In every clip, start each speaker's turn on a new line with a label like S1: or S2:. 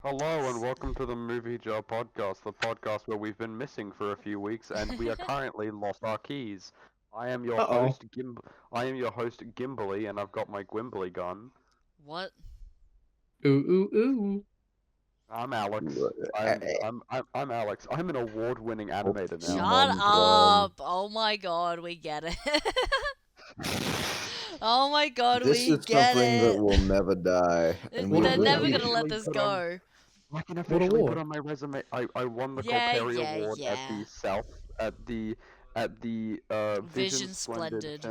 S1: Hello and welcome to the MovieJar podcast, the podcast where we've been missing for a few weeks and we are currently lost our keys. I am your
S2: Uh-oh.
S1: host I am your host Gimbally and I've got my Gwimbly gun.
S3: What?
S2: Ooh, ooh, ooh.
S1: I'm Alex. I'm Alex. I'm an award-winning animator now.
S3: Shut up! Oh my god, we get it. Oh my god,
S4: This
S3: we
S4: is
S3: get
S4: something that
S3: it.
S4: will never die, and we
S3: They're
S1: What
S3: never
S1: a
S3: gonna
S4: really.
S3: let
S1: officially
S3: this
S1: put on
S3: go.
S1: I can
S2: What
S1: officially put
S2: award?
S1: on my resume. I won the
S3: Yeah,
S1: Colperry
S3: yeah,
S1: Award at
S3: yeah.
S1: the South at the Vision
S3: Vision
S1: Splendid
S3: Splendid.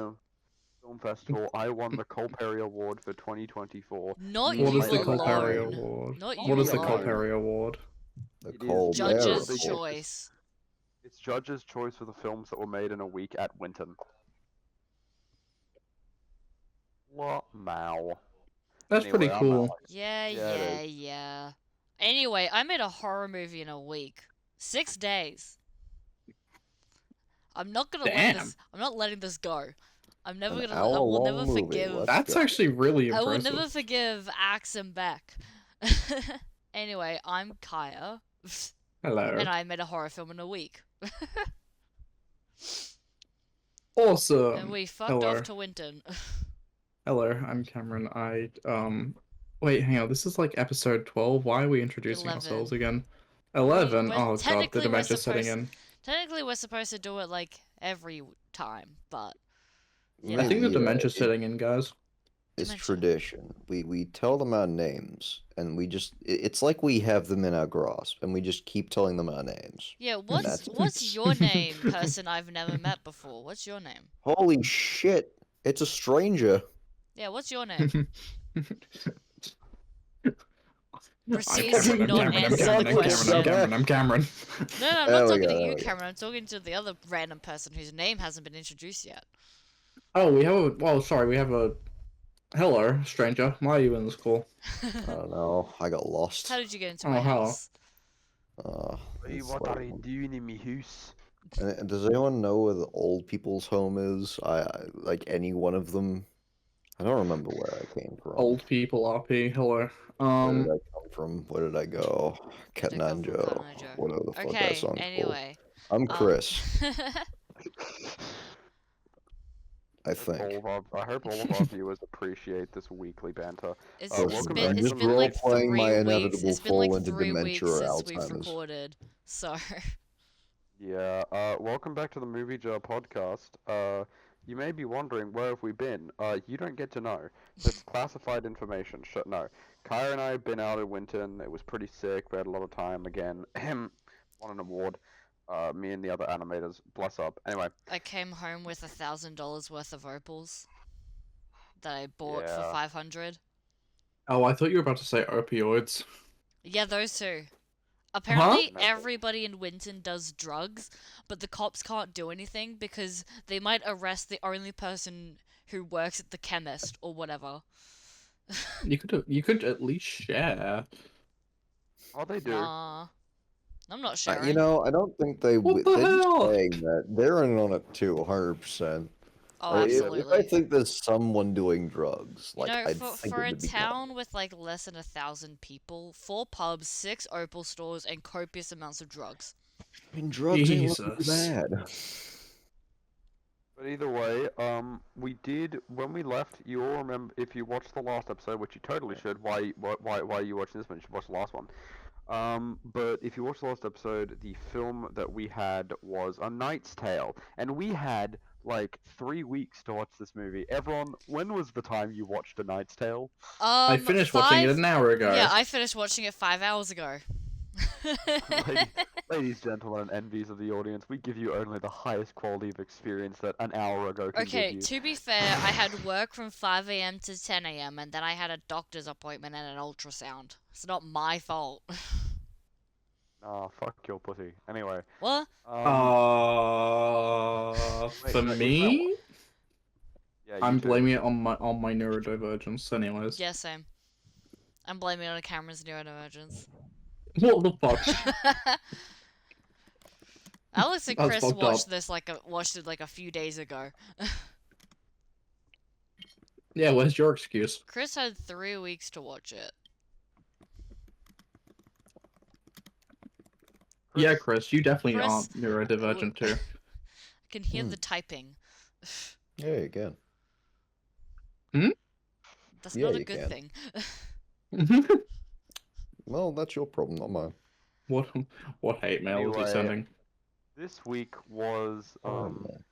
S1: Film Festival. I won the Colperry Award for 2024.
S3: Not
S1: Me and
S2: What
S3: you
S2: is
S1: my
S2: the
S1: other
S2: Colperry
S3: alone.
S1: animators.
S2: Award?
S3: Not
S1: Not
S3: you
S2: What is
S1: me
S2: the
S3: alone.
S1: alone.
S2: Colperry Award?
S4: The
S1: It is
S4: Colbert
S3: Judge's
S4: Report.
S3: choice.
S1: It's judges' choice for the films that were made in a week at Winton. Wow.
S2: That's
S1: Anyway,
S2: pretty
S1: I'm
S2: cool.
S1: Alex.
S3: Yeah,
S1: Yeah, it
S3: yeah, yeah. Anyway, I made a horror movie in a week. 6 days. I'm not gonna let
S2: Damn.
S3: this. I'm not letting this go. I'm never
S4: An
S3: gonna. I will never
S4: hour-long movie.
S3: forgive.
S4: Let's
S2: That's
S4: go.
S2: actually really
S3: I will
S2: impressive.
S3: never forgive Axe and Beck. Anyway, I'm Kaya,
S2: Hello.
S3: and I made a horror film in a week.
S2: Awesome.
S3: And we fucked
S2: Hello.
S3: off to Winton.
S2: Hello, I'm Cameron. Wait, hang on. This is like episode 12. Why are we introducing
S3: 11.
S2: ourselves again? 11.
S3: We're-
S2: Oh god, the
S3: technically we're
S2: dementia's setting
S3: supposed-
S2: in.
S3: Technically, we're supposed to do it like every time, but
S2: I think the
S4: Yeah,
S2: dementia's setting in, guys.
S4: It's
S3: Dementia.
S4: tradition. We tell them our names, and it's like we have them in our grasp, and we just keep telling them our names.
S3: yeah.
S4: That's it.
S3: What's your name, person I've never met before? What's your name?
S4: Holy shit! It's a stranger.
S3: Yeah, what's your name?
S2: I'm
S3: Proceeds to
S2: Cameron,
S3: not
S2: I'm
S3: answer
S2: Cameron,
S3: the
S2: I'm
S3: question.
S2: Cameron, I'm Cameron.
S3: No, I'm
S4: There
S3: not
S4: we
S3: talking
S4: go,
S3: to
S4: there
S3: you,
S4: we go.
S3: Cameron. I'm talking to the other random person whose name hasn't been introduced yet.
S2: Oh, we have a. Well, sorry, we have a. Hello, stranger. Why are you in this call?
S4: I don't know. I got lost.
S3: How did you get into
S2: Oh,
S3: my
S2: hello.
S3: house?
S1: Hey,
S4: It's
S1: what
S4: like-
S1: are you doing in me house?
S4: And does anyone know where the old people's home is? I like any one of them. I don't remember where I came from.
S2: Old people RP. Hello.
S4: Where did I come from? Where did I go?
S3: Did I come from
S4: Ketanjo.
S3: Kananjo?
S4: Whatever the fuck that
S3: Okay,
S4: song's called.
S3: anyway.
S4: I'm Chris,
S3: Um,
S4: I think.
S1: I hope all of our viewers appreciate this weekly banter.
S3: it's,
S1: welcome back
S3: it's
S1: to
S3: been
S1: the
S3: like
S4: role-playing
S3: 3
S4: my
S3: weeks.
S4: inevitable
S3: It's been
S4: fall
S3: like
S4: into
S3: 3
S4: dementia
S3: weeks
S4: or
S3: since we've
S4: Alzheimer's.
S3: recorded, so.
S1: Yeah, welcome back to the MovieJar podcast. You may be wondering, where have we been? You don't get to know. That's classified information. No. Kyra and I have been out in Winton. It was pretty sick. We had a lot of time again. Won an award. Me and the other animators. Bless up. Anyway.
S3: I came home with $1,000 worth of opals that I bought for
S1: Yeah.
S3: 500.
S2: Oh, I thought you were about to say opioids.
S3: Yeah, those two. Apparently,
S1: Huh?
S3: everybody in Winton does drugs, but the cops can't do anything because they might arrest the only person who works at the chemist or whatever.
S2: You could at least share.
S1: Oh, they do.
S3: Nah. I'm not sharing.
S4: You know, I don't think they
S2: What the
S4: they're just
S2: hell?
S4: saying that. They're in on it too, 100%.
S3: Oh,
S4: Like,
S3: absolutely.
S4: If I think there's someone doing drugs, like,
S3: you know,
S4: I'd
S3: for,
S4: think
S3: for
S4: it
S3: a
S4: would be
S3: town with like less than 1,000 people, 4 pubs, 6 opal stores, and copious amounts of drugs.
S4: I mean, drugs ain't looking
S2: Jesus.
S4: bad.
S1: But either way, we did when we left. You all remember if you watched the last episode, which you totally should. Why are you watching this one? You should watch the last one. But if you watched the last episode, the film that we had was A Knight's Tale, and we had like 3 weeks to watch this movie. Everyone, when was the time you watched A Knight's Tale?
S2: I finished watching it an hour ago.
S3: Yeah, I finished watching it 5 hours ago.
S1: Ladies, gentlemen, and envies of the audience, we give you only the highest quality of experience that an hour ago can
S3: Okay,
S1: give you.
S3: to be fair, I had work from 5 a.m. to 10 a.m. and then I had a doctor's appointment and an ultrasound. It's not my fault.
S1: Ah, fuck your pussy. Anyway.
S3: What?
S2: For
S1: wait,
S2: me,
S1: yeah, you
S2: I'm
S1: too.
S2: blaming it on my neurodivergence. Anyways,
S3: Yeah, same. I'm blaming it on Cameron's neurodivergence.
S2: what the fuck?
S3: Alex and
S2: That's
S3: Chris
S2: fucked
S3: watched
S2: up.
S3: this watched it like a few days ago.
S2: Yeah, where's your excuse?
S3: Chris had 3 weeks to watch it.
S2: Yeah,
S1: Chris?
S2: Chris, you definitely
S3: Chris,
S2: aren't neurodivergent too.
S3: I can hear
S4: Hmm.
S3: the typing.
S4: Yeah, you can.
S3: That's
S4: Yeah,
S3: not a
S4: you
S3: good
S4: can.
S3: thing.
S4: Well, that's your problem, not mine.
S2: What what hate mail is he
S1: Anyway,
S2: sending?
S1: this week was
S4: Oh, no.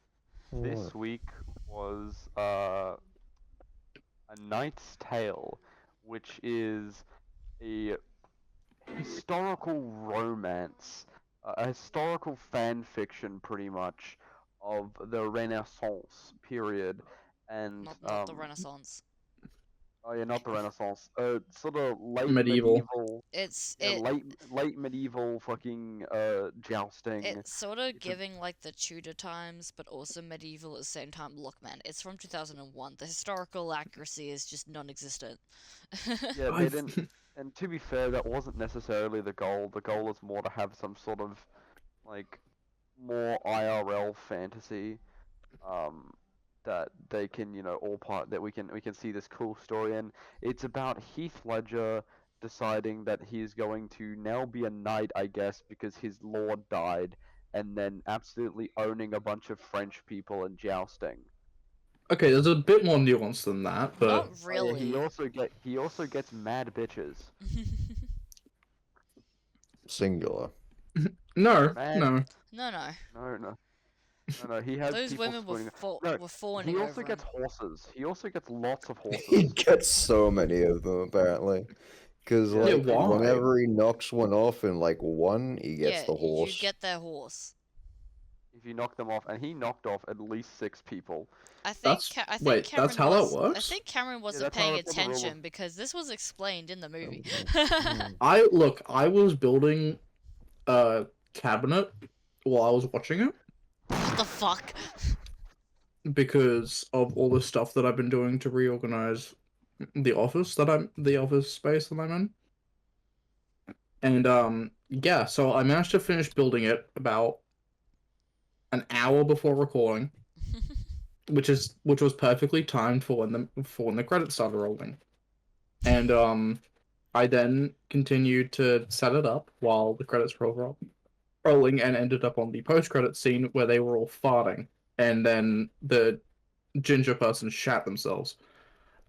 S1: this
S4: What?
S1: week was A Knight's Tale, which is a historical romance, a historical fan fiction, pretty much, of the Renaissance period, and
S3: Not the Renaissance.
S1: oh yeah, not the Renaissance, sort of late
S2: Medieval.
S1: medieval,
S3: It's
S1: yeah,
S3: it
S1: late medieval fucking jousting.
S3: it's sort of
S1: It's a,
S3: giving like the Tudor times, but also medieval at the same time. Look, man, it's from 2001. The historical accuracy is just non-existent.
S1: yeah, they
S2: I've
S1: didn't. And to be fair, that wasn't necessarily the goal. The goal is more to have some sort of like more IRL fantasy, um, that they can, all part that we can see this cool story in. It's about Heath Ledger deciding that he's going to now be a knight, I guess, because his lord died, and then absolutely owning a bunch of French people and jousting.
S2: Okay, there's a bit more nuance than that, but
S3: Not
S1: Oh yeah,
S3: really.
S1: he also gets mad bitches.
S4: Singular.
S2: no,
S1: Mad
S2: no.
S3: No, no.
S1: no no no no. He has
S3: Those
S1: people
S3: women
S1: swooning. No,
S3: were
S1: he
S3: fawning
S1: also
S3: over him.
S1: gets horses. He also gets lots of
S4: He
S1: horses.
S4: gets so many of them, apparently. Because,
S1: Yeah,
S2: Yeah,
S4: like,
S1: pretty much.
S2: why?
S4: whenever he knocks one off in, like, one, he gets
S3: Yeah,
S4: the
S3: you
S4: horse.
S3: get their horse.
S1: If you knock them off, and he knocked off at least 6 people.
S3: I think
S2: Wait, that's
S3: Cameron
S2: how that
S3: was. I
S2: works?
S3: think Cameron
S1: Yeah,
S3: wasn't
S1: that's how
S3: paying
S1: that's what the rule.
S3: attention because this was explained in the movie.
S4: Mhm.
S2: I was building a cabinet while I was watching it
S3: What the fuck?
S2: because of all the stuff that I've been doing to reorganize the office space that I'm in. And yeah, so I managed to finish building it about an hour before recording, which was perfectly timed for when the credits started rolling. And I then continued to set it up while the credits were rolling and ended up on the post-credit scene where they were all farting and then the ginger person shat themselves.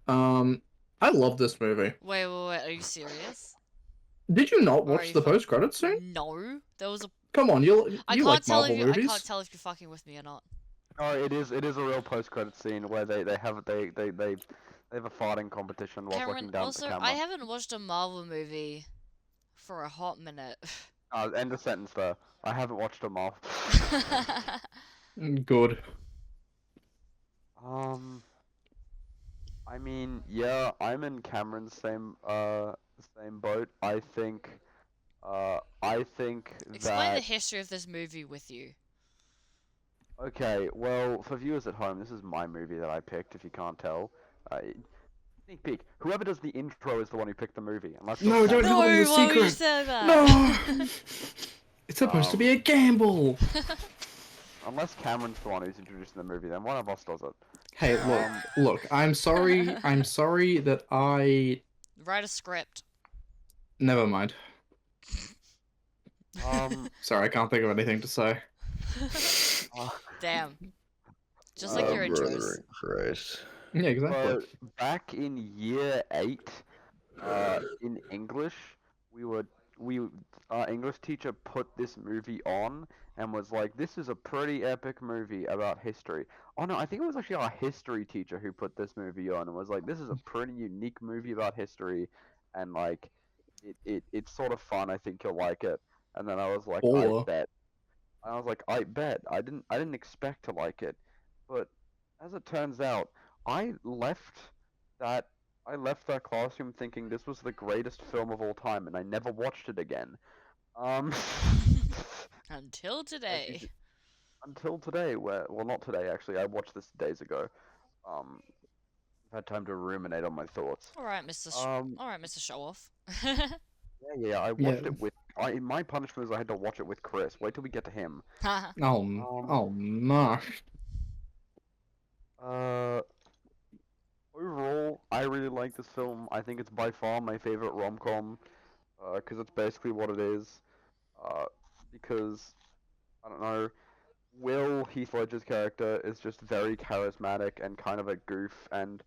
S2: I love this movie.
S3: Wait, are you serious?
S2: Did you not
S3: Or are
S2: watch
S3: you
S2: the post-credit scene?
S3: No, there was a.
S2: Come on,
S3: I
S2: you
S3: can't
S2: like
S3: tell if
S2: Marvel
S3: you. I can't
S2: movies?
S3: tell if you're fucking with me or not.
S1: Oh, it is a real post-credit scene where they have a farting competition whilst
S3: Cameron,
S1: looking down at the
S3: also, I
S1: camera.
S3: haven't watched a Marvel movie for a hot minute.
S1: End of sentence there. I haven't watched them all.
S2: Good.
S1: Um, I mean, yeah, I'm in Cameron's same boat. I think
S3: Explain the
S1: that.
S3: history of this movie with you.
S1: Okay, well, for viewers at home, this is my movie that I picked. If you can't tell, sneak peek. Whoever does the intro is the one who picked the movie. Unless
S2: No, don't
S1: Cameron.
S2: tell them the
S3: No, why would you
S2: secret.
S3: say that?
S2: No. It's supposed to be a gamble.
S1: Unless Cameron's the one who's introducing the movie, then one of us does it.
S2: Hey, look. I'm sorry. I'm sorry that I.
S3: Write a script.
S2: Never mind.
S1: Um,
S2: Sorry, I can't think of anything to say.
S3: Damn. Just like your intros.
S4: Brother in Christ.
S2: Yeah, exactly.
S1: But back in year 8, in English, our English teacher put this movie on and was like, "This is a pretty epic movie about history." Oh no, I think it was actually our history teacher who put this movie on and was like, "This is a pretty unique movie about history, and like, it's sort of fun. I think you'll like it." And then I was like, "I
S2: Or
S1: bet." And I was like, "I bet." I didn't expect to like it, but as it turns out, I left that I left that classroom thinking this was the greatest film of all time, and I never watched it again. Um,
S3: Until
S1: as you
S3: today.
S1: d- until today, well, not today actually. I watched this days ago. I've had time to ruminate on my thoughts.
S3: Alright, Mr. Alright, Mr. Show Off.
S1: Yeah, I
S2: yeah.
S1: watched it with. My punishment was I had to watch it with Chris. Wait till we get to him.
S2: Oh no.
S1: Uh, Overall, I really like this film. I think it's by far my favorite rom-com, because it's basically what it is. Uh, because I don't know. Will Heath Ledger's character is just very charismatic and kind of a goof, and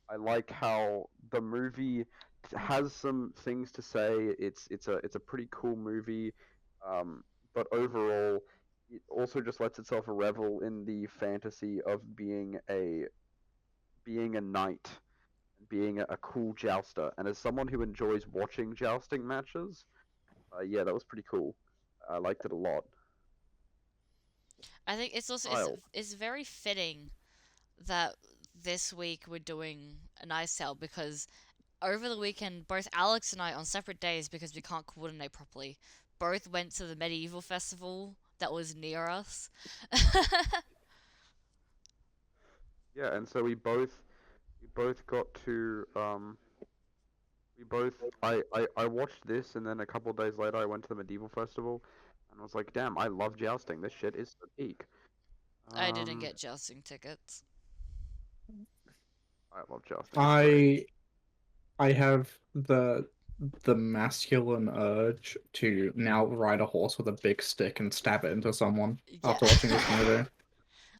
S1: I like how the movie has some things to say. It's a pretty cool movie, but overall, it also just lets itself revel in the fantasy of being a knight, being a cool jouster. And as someone who enjoys watching jousting matches, yeah, that was pretty cool. I liked it a lot.
S3: I think it's also
S1: Style.
S3: it's very fitting that this week we're doing a nice tale because over the weekend both Alex and I on separate days because we can't coordinate properly both went to the medieval festival that was near us.
S1: Yeah, and so we both got to we both I watched this, and then a couple of days later I went to the medieval festival, and I was like, damn, I love jousting. This shit is so peak.
S3: I didn't
S1: Um,
S3: get jousting tickets.
S1: I love jousting. It's great.
S2: I have the masculine urge to now ride a horse with a big stick and stab it into someone
S3: Yeah.
S2: after watching this movie.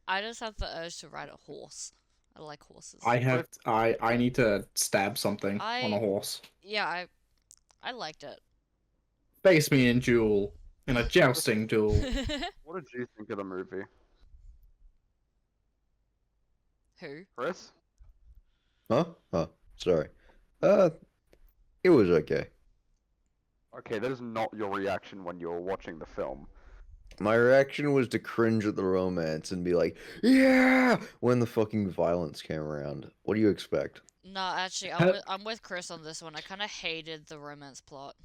S3: I just have the urge to ride a horse. I like horses.
S2: I need to stab something on a horse.
S3: Yeah, I liked it.
S2: Face me in duel. In a jousting duel.
S1: What did you think of the movie,
S3: Who?
S1: Chris?
S4: Huh? Oh, sorry. It was okay.
S1: Okay, that is not your reaction when you were watching the film.
S4: My reaction was to cringe at the romance and be like, yeah, when the fucking violence came around. What do you expect?
S3: No, actually,
S2: Ha-
S3: I'm with Chris on this one. I kind of hated the romance plot.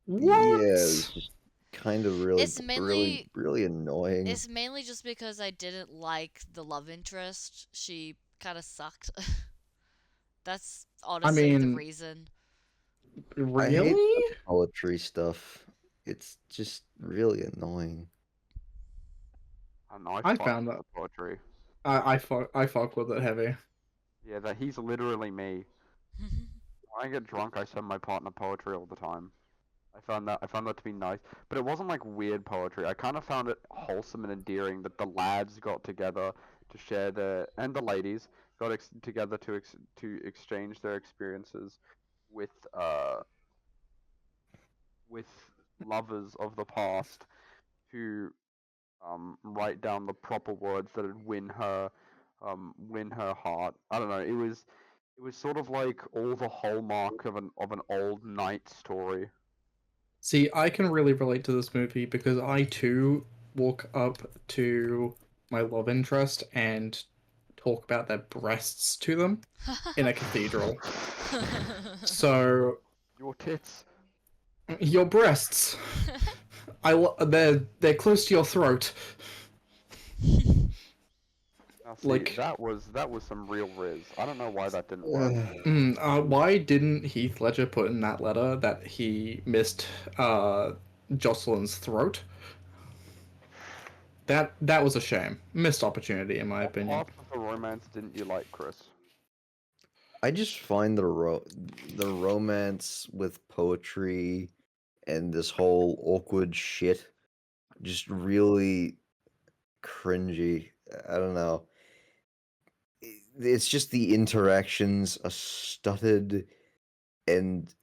S2: What?
S4: Yeah, it was just kind of really,
S3: It's mainly
S4: really annoying.
S3: it's mainly just because I didn't like the love interest. She kind of sucked. That's honestly the
S2: mean,
S3: reason.
S4: I hate
S2: Really?
S4: the poetry stuff. It's just really annoying.
S1: I don't know. I
S2: I
S1: fuck
S2: found
S1: with
S2: that.
S1: the poetry.
S2: I fuck with it heavy.
S1: Yeah, that he's literally me. When I get drunk, I send my partner poetry all the time. I found that to be nice, but it wasn't like weird poetry. I kind of found it wholesome and endearing that the lads got together to share their, and the ladies got together to exchange their experiences with with lovers of the past to write down the proper words that would win her heart. I don't know. It was sort of like all the hallmark of an old knight story.
S2: See, I can really relate to this movie because I too walk up to my love interest and talk about their breasts to them in a cathedral. So,
S1: Your tits.
S2: your breasts. They're close to your throat.
S1: Now see,
S2: Like-
S1: that was some real riz. I don't know why that didn't work.
S2: Why didn't Heath Ledger put in that letter that he missed Jocelyn's throat? That was a shame. Missed opportunity, in my
S1: What
S2: opinion.
S1: part of the romance didn't you like, Chris?
S4: I just find the romance with poetry and this whole awkward shit just really cringy. I don't know. It's just the interactions are stuttered and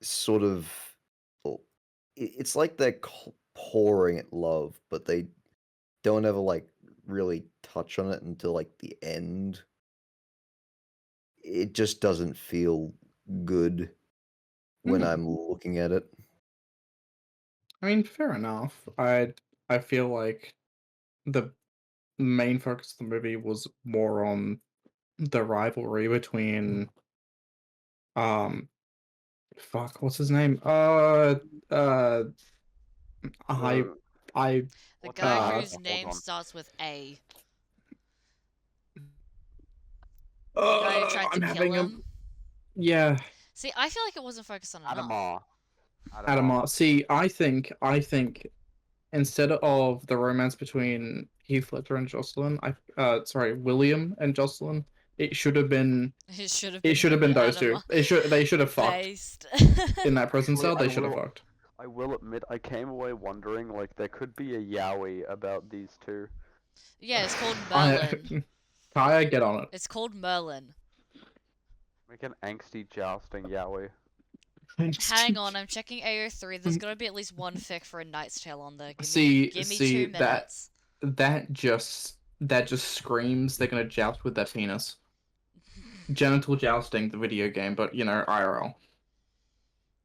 S4: sort of. It's like they're pouring at love, but they don't ever like really touch on it until like the end. It just doesn't feel good when I'm looking at it.
S2: I mean, fair enough. I feel like the main focus of the movie was more on the rivalry between fuck, what's his name? I
S1: The-
S2: I
S3: The
S1: What's
S3: guy
S2: that?
S3: whose
S1: Hold
S3: name
S1: on.
S3: starts with A. The guy who tried to
S2: I'm
S3: kill
S2: having a
S3: him.
S2: yeah.
S3: See, I feel like it wasn't focused on enough.
S1: Adamar.
S2: Adamar. See, I think instead of the romance between Heath Ledger and Jocelyn, sorry, William and Jocelyn, it should have been
S3: It should have
S2: those two.
S3: Adama
S2: They should have fucked
S3: based.
S2: in that prison cell. They should have fucked.
S1: I will admit, I came away wondering, like, there could be a yaoi about these two.
S3: Yeah, it's called Merlin.
S2: Kaya, get on it.
S3: It's called Merlin.
S1: Make an angsty jousting yaoi.
S3: Hang on, I'm checking AO3. There's gotta be at least one fic for A Knight's Tale on there. Give me 2 minutes.
S2: That just screams they're gonna joust with their penis. Genital jousting, the video game, but you know, IRL.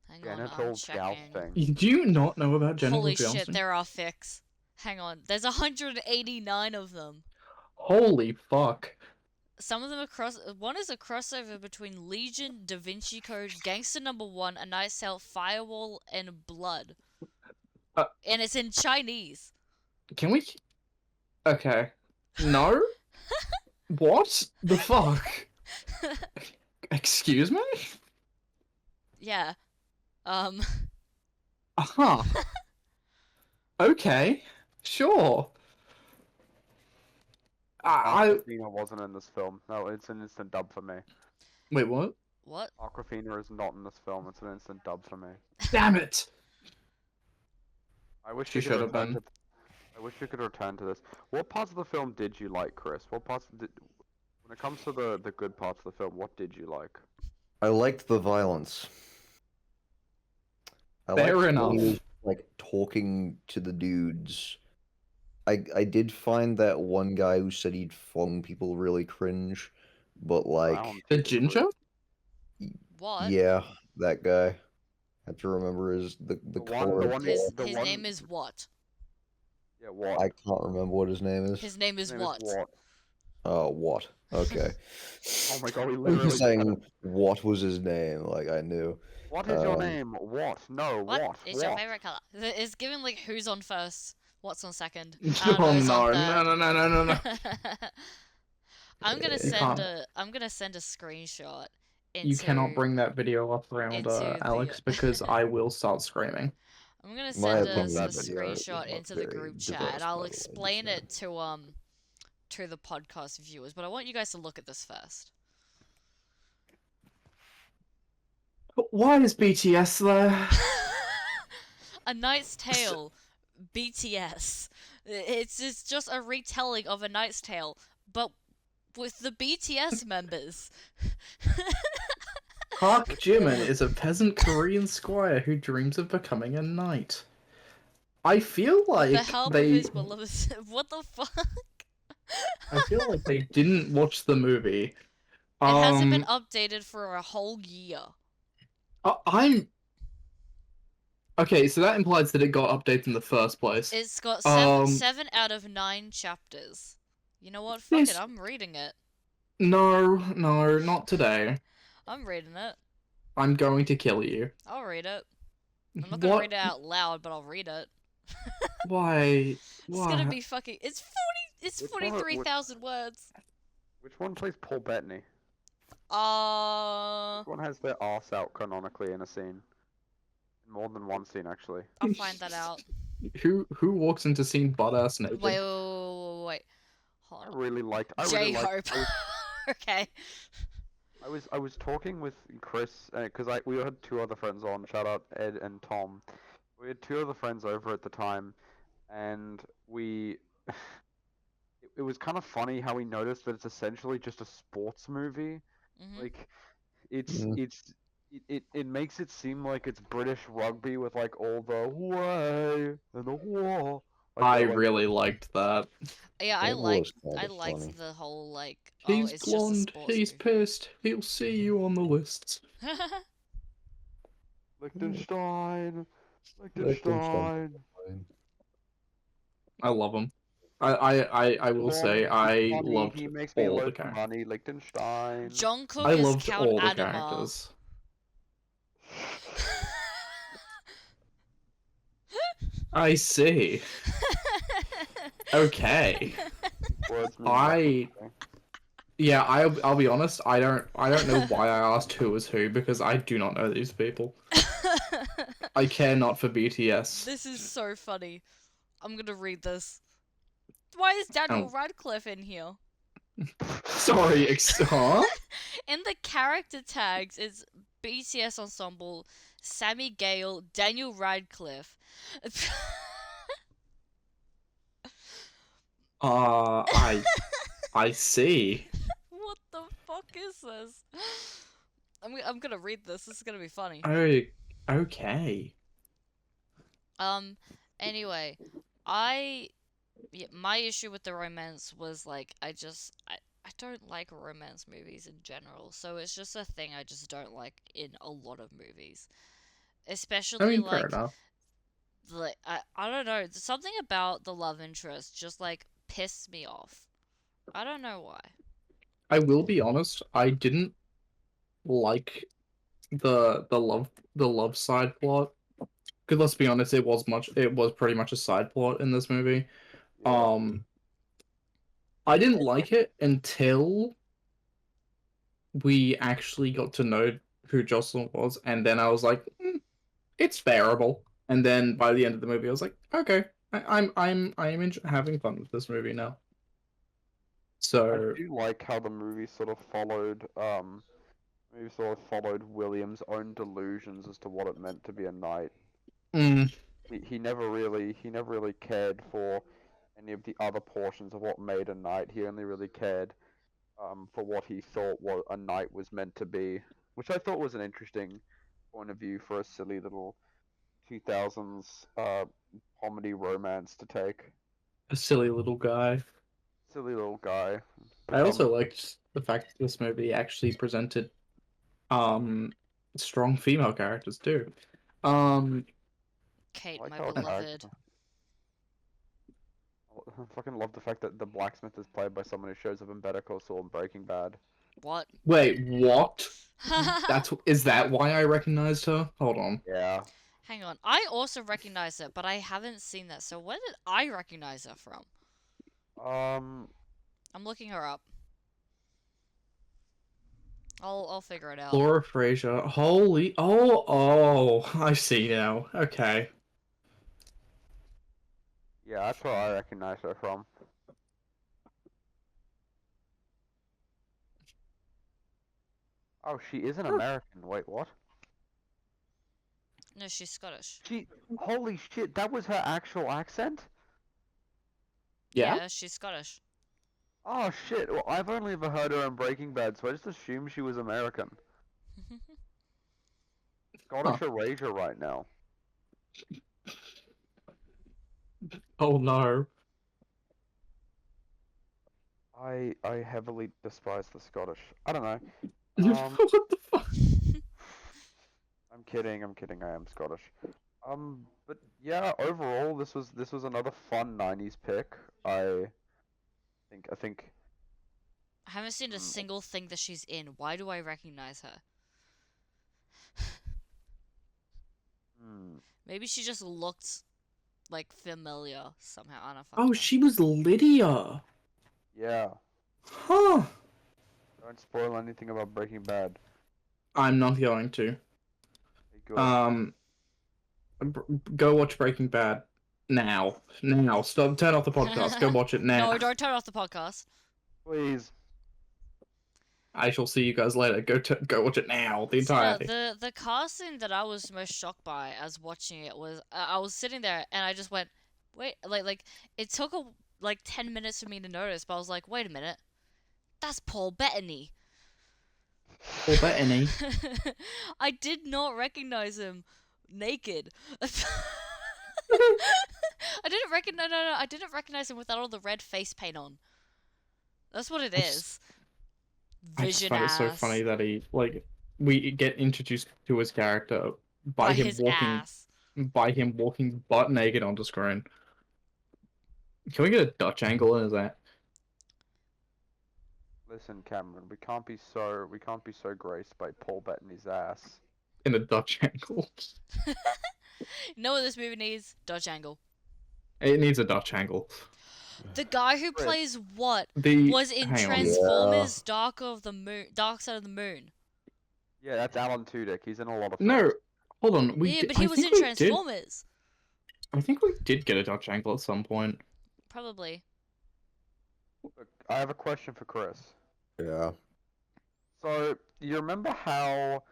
S3: Hang on, I'm
S1: Genital
S3: checking.
S1: jousting.
S2: Do you not know about genital
S3: Holy
S2: jousting?
S3: shit, there are fics. Hang on, there's 189 of them.
S2: Holy fuck.
S3: Some of them are one is a crossover between Legion, Da Vinci Code, Gangster Number 1, A Knight's Tale, Firewall, and Blood. And it's in Chinese.
S2: Can we? Okay. No? What the fuck? Excuse me?
S3: Yeah.
S2: Uh-huh. Okay. Sure.
S1: Aquafina wasn't in this film. No, it's an instant dub for me.
S2: Wait, what?
S3: What?
S1: Aquafina is not in this film. It's an instant dub for me.
S2: Damn it!
S1: I wish
S2: She
S1: you could
S2: should have
S1: return
S2: been.
S1: to. I wish you could return to this. What parts of the film did you like, Chris? What parts did? When it comes to the good parts of the film, what did you like?
S4: I liked the violence. I
S2: Fair
S4: liked
S2: enough.
S4: when he was, like, talking to the dudes. I did find that one guy who said he'd flung people really cringe, but like,
S1: Brown
S2: The
S1: people
S2: ginger?
S3: What?
S4: yeah, that guy. I have to remember the
S1: The one-
S4: color.
S1: the
S4: of
S1: one-
S3: His,
S1: the
S3: his
S1: one-
S3: name is what?
S1: Yeah, what?
S4: I can't remember what his name is.
S3: His name is
S1: His name
S3: what?
S1: What?
S4: Oh, what? Okay.
S1: Oh my god, we
S4: I
S1: literally
S4: was
S1: just
S4: saying what was his name, like I knew.
S1: What is your
S4: um,
S1: name? What? No,
S3: What
S1: what?
S3: is your
S1: What?
S3: favorite color? It's given like who's on first, what's on second.
S2: Oh
S3: who's
S2: no,
S3: on
S2: no.
S3: third. I'm gonna
S4: You
S3: send
S2: can't.
S3: a screenshot into.
S2: You cannot bring that video up around
S3: into the-
S2: Alex because I will start screaming.
S3: I'm gonna
S4: My
S3: send
S4: opinion
S3: a
S4: of that video is
S3: screenshot
S4: not
S3: into the
S4: very
S3: group chat,
S4: diverse,
S3: and
S4: by
S3: I'll
S4: the way,
S3: explain
S4: just
S3: it to the podcast viewers. But I want you guys to look at this first.
S2: But why is BTS there?
S3: A Knight's Tale, BTS. It's just a retelling of A Knight's Tale, but with the BTS members.
S2: Park Jimin is a peasant Korean squire who dreams of becoming a knight. I feel like
S3: The help of his beloved. What the fuck?
S2: I feel like they didn't watch the movie.
S3: It hasn't been updated for a whole year.
S2: I'm okay, so that implies that it got updated in the first place.
S3: It's got 7 out of 9 chapters. You know what? Fuck it, I'm reading it.
S2: No, not today.
S3: I'm reading it.
S2: I'm going to kill you.
S3: I'll read it. I'm not gonna read it out loud, but I'll read it.
S2: Why?
S3: It's gonna be fucking. It's 43,000 words.
S1: Which one plays Paul Bettany? Which one has their arse out canonically in a scene? In more than one scene, actually.
S3: I'll find that out.
S2: Who walks into scene butt ass naked?
S3: Wait. Hold
S1: I
S3: on.
S1: really liked.
S3: J-Hope. Okay.
S1: I was talking with Chris because we had 2 other friends on. Shout out Ed and Tom. We had 2 other friends over at the time, and we. It was kind of funny how we noticed that it's essentially just a sports movie.
S3: Mhm.
S1: Like, it's
S4: Mhm.
S1: it makes it seem like it's British rugby with like all the way and the war. Like,
S2: I
S1: they're, like,
S2: really liked that.
S3: Yeah, I
S4: It was
S3: liked
S4: kinda funny.
S3: the whole like.
S2: He's
S3: it's
S2: blonde.
S3: just a sports
S2: He's
S3: movie.
S2: pissed. He'll see you on the lists.
S1: Liechtenstein.
S4: Liechtenstein.
S2: I love him. I will say I
S1: Money,
S2: loved
S1: he makes me
S2: all the
S1: loads of
S2: characters.
S1: money. Liechtenstein.
S3: Jungkook
S2: I
S3: is
S2: loved
S3: Count
S2: all the
S3: Adama.
S2: characters. I see. Okay.
S1: Words mean
S2: I-
S1: nothing.
S2: Yeah, I'll be honest. I don't know why I asked who was who because I do not know these people. I care not for BTS.
S3: This is so funny. I'm gonna read this. Why is Daniel
S2: Oh.
S3: Radcliffe in here?
S2: Sorry, huh?
S3: In the character tags, it's BTS ensemble Sammy Gale, Daniel Radcliffe.
S2: I see.
S3: What the fuck is this? I'm gonna read this. This is gonna be funny.
S2: Oh, okay.
S3: Anyway, my issue with the romance was like I don't like romance movies in general, so it's just a thing I just don't like in a lot of movies,
S2: I
S3: especially
S2: mean, fair
S3: like
S2: enough.
S3: I don't know, something about the love interest just like pissed me off. I don't know why.
S2: I will be honest. I didn't like the love side plot. Because let's be honest, it was pretty much a side plot in this movie.
S1: Yeah.
S2: I didn't like it until we actually got to know who Jocelyn was, and then I was like, it's bearable. And then by the end of the movie, I was like, okay, I'm having fun with this movie now.
S1: I
S2: So
S1: do like how the movie sort of followed William's own delusions as to what it meant to be a knight.
S2: mm,
S1: He never really cared for any of the other portions of what made a knight. He only really cared for what he thought what a knight was meant to be, which I thought was an interesting point of view for a silly little 2000s comedy romance to take.
S2: a silly little guy.
S1: Silly little guy.
S2: I
S1: But,
S2: also liked the fact that this movie actually presented strong female characters too.
S3: Kate,
S1: like
S3: my
S1: how
S3: beloved.
S1: I fucking love the fact that the blacksmith is played by someone who shows up in Better Call Saul and Breaking Bad.
S3: What?
S2: Wait, what? Is that why I recognized her? Hold on.
S1: Yeah.
S3: Hang on. I also recognize it, but I haven't seen that. So where did I recognize her from? I'm looking her up. I'll figure it out.
S2: Laura Fraser. Holy I see now. Okay.
S1: Yeah, that's where I recognize her from. Oh, she is an American. Wait, what?
S3: No, she's Scottish.
S1: Holy shit, that was her actual accent?
S2: Yeah?
S3: She's Scottish.
S1: Oh shit, well, I've only ever heard her in Breaking Bad, so I just assumed she was American. Scottish erasure right now.
S2: Oh no.
S1: I heavily despise the Scottish. I don't know.
S2: What the fuck?
S1: I'm kidding, I am Scottish. But yeah, overall this was another fun 90s pick. I think
S3: I haven't seen a single thing that she's in. Why do I recognize her? Maybe she just looked like familiar somehow. I don't fucking know.
S2: She was Lydia.
S1: yeah.
S2: Huh.
S1: Don't spoil anything about Breaking Bad.
S2: I'm not going to.
S1: Hey, good.
S2: Go watch Breaking Bad now. Now. Stop. Turn off the podcast. Go watch it now.
S3: No, don't turn off the podcast.
S1: Please.
S2: I shall see you guys later. Go watch it now. The
S3: So, yeah,
S2: entire thing.
S3: the casting that I was most shocked by as watching it was I was sitting there and I just went, wait, like it took 10 minutes for me to notice, but I was like, wait a minute, that's Paul Bettany.
S2: Paul Bettany.
S3: I did not recognize him naked. I didn't recognize I didn't recognize him without all the red face paint on. That's what it is.
S2: I just
S3: Vision
S2: find it so
S3: ass.
S2: funny that we get introduced to his character by him
S3: his
S2: walking
S3: ass.
S2: by him walking butt naked onto screen. Can we get a Dutch angle in that?
S1: Listen, Cameron, we can't be so graced by Paul Bettany's ass.
S2: In a Dutch angle.
S3: You know what this movie needs? Dutch angle.
S2: It needs a Dutch angle.
S3: The guy who
S1: Chris.
S3: plays what
S2: The
S3: was in
S2: hang on.
S3: Transformers Dark Side of the Moon.
S1: Yeah, that's Alan Tudyk. He's in a lot of
S2: No,
S1: films.
S2: hold on.
S3: But he was in Transformers.
S2: I think we did get a Dutch angle at some point.
S3: Probably.
S1: Look, I have a question for Chris.
S4: Yeah.
S1: So, you remember how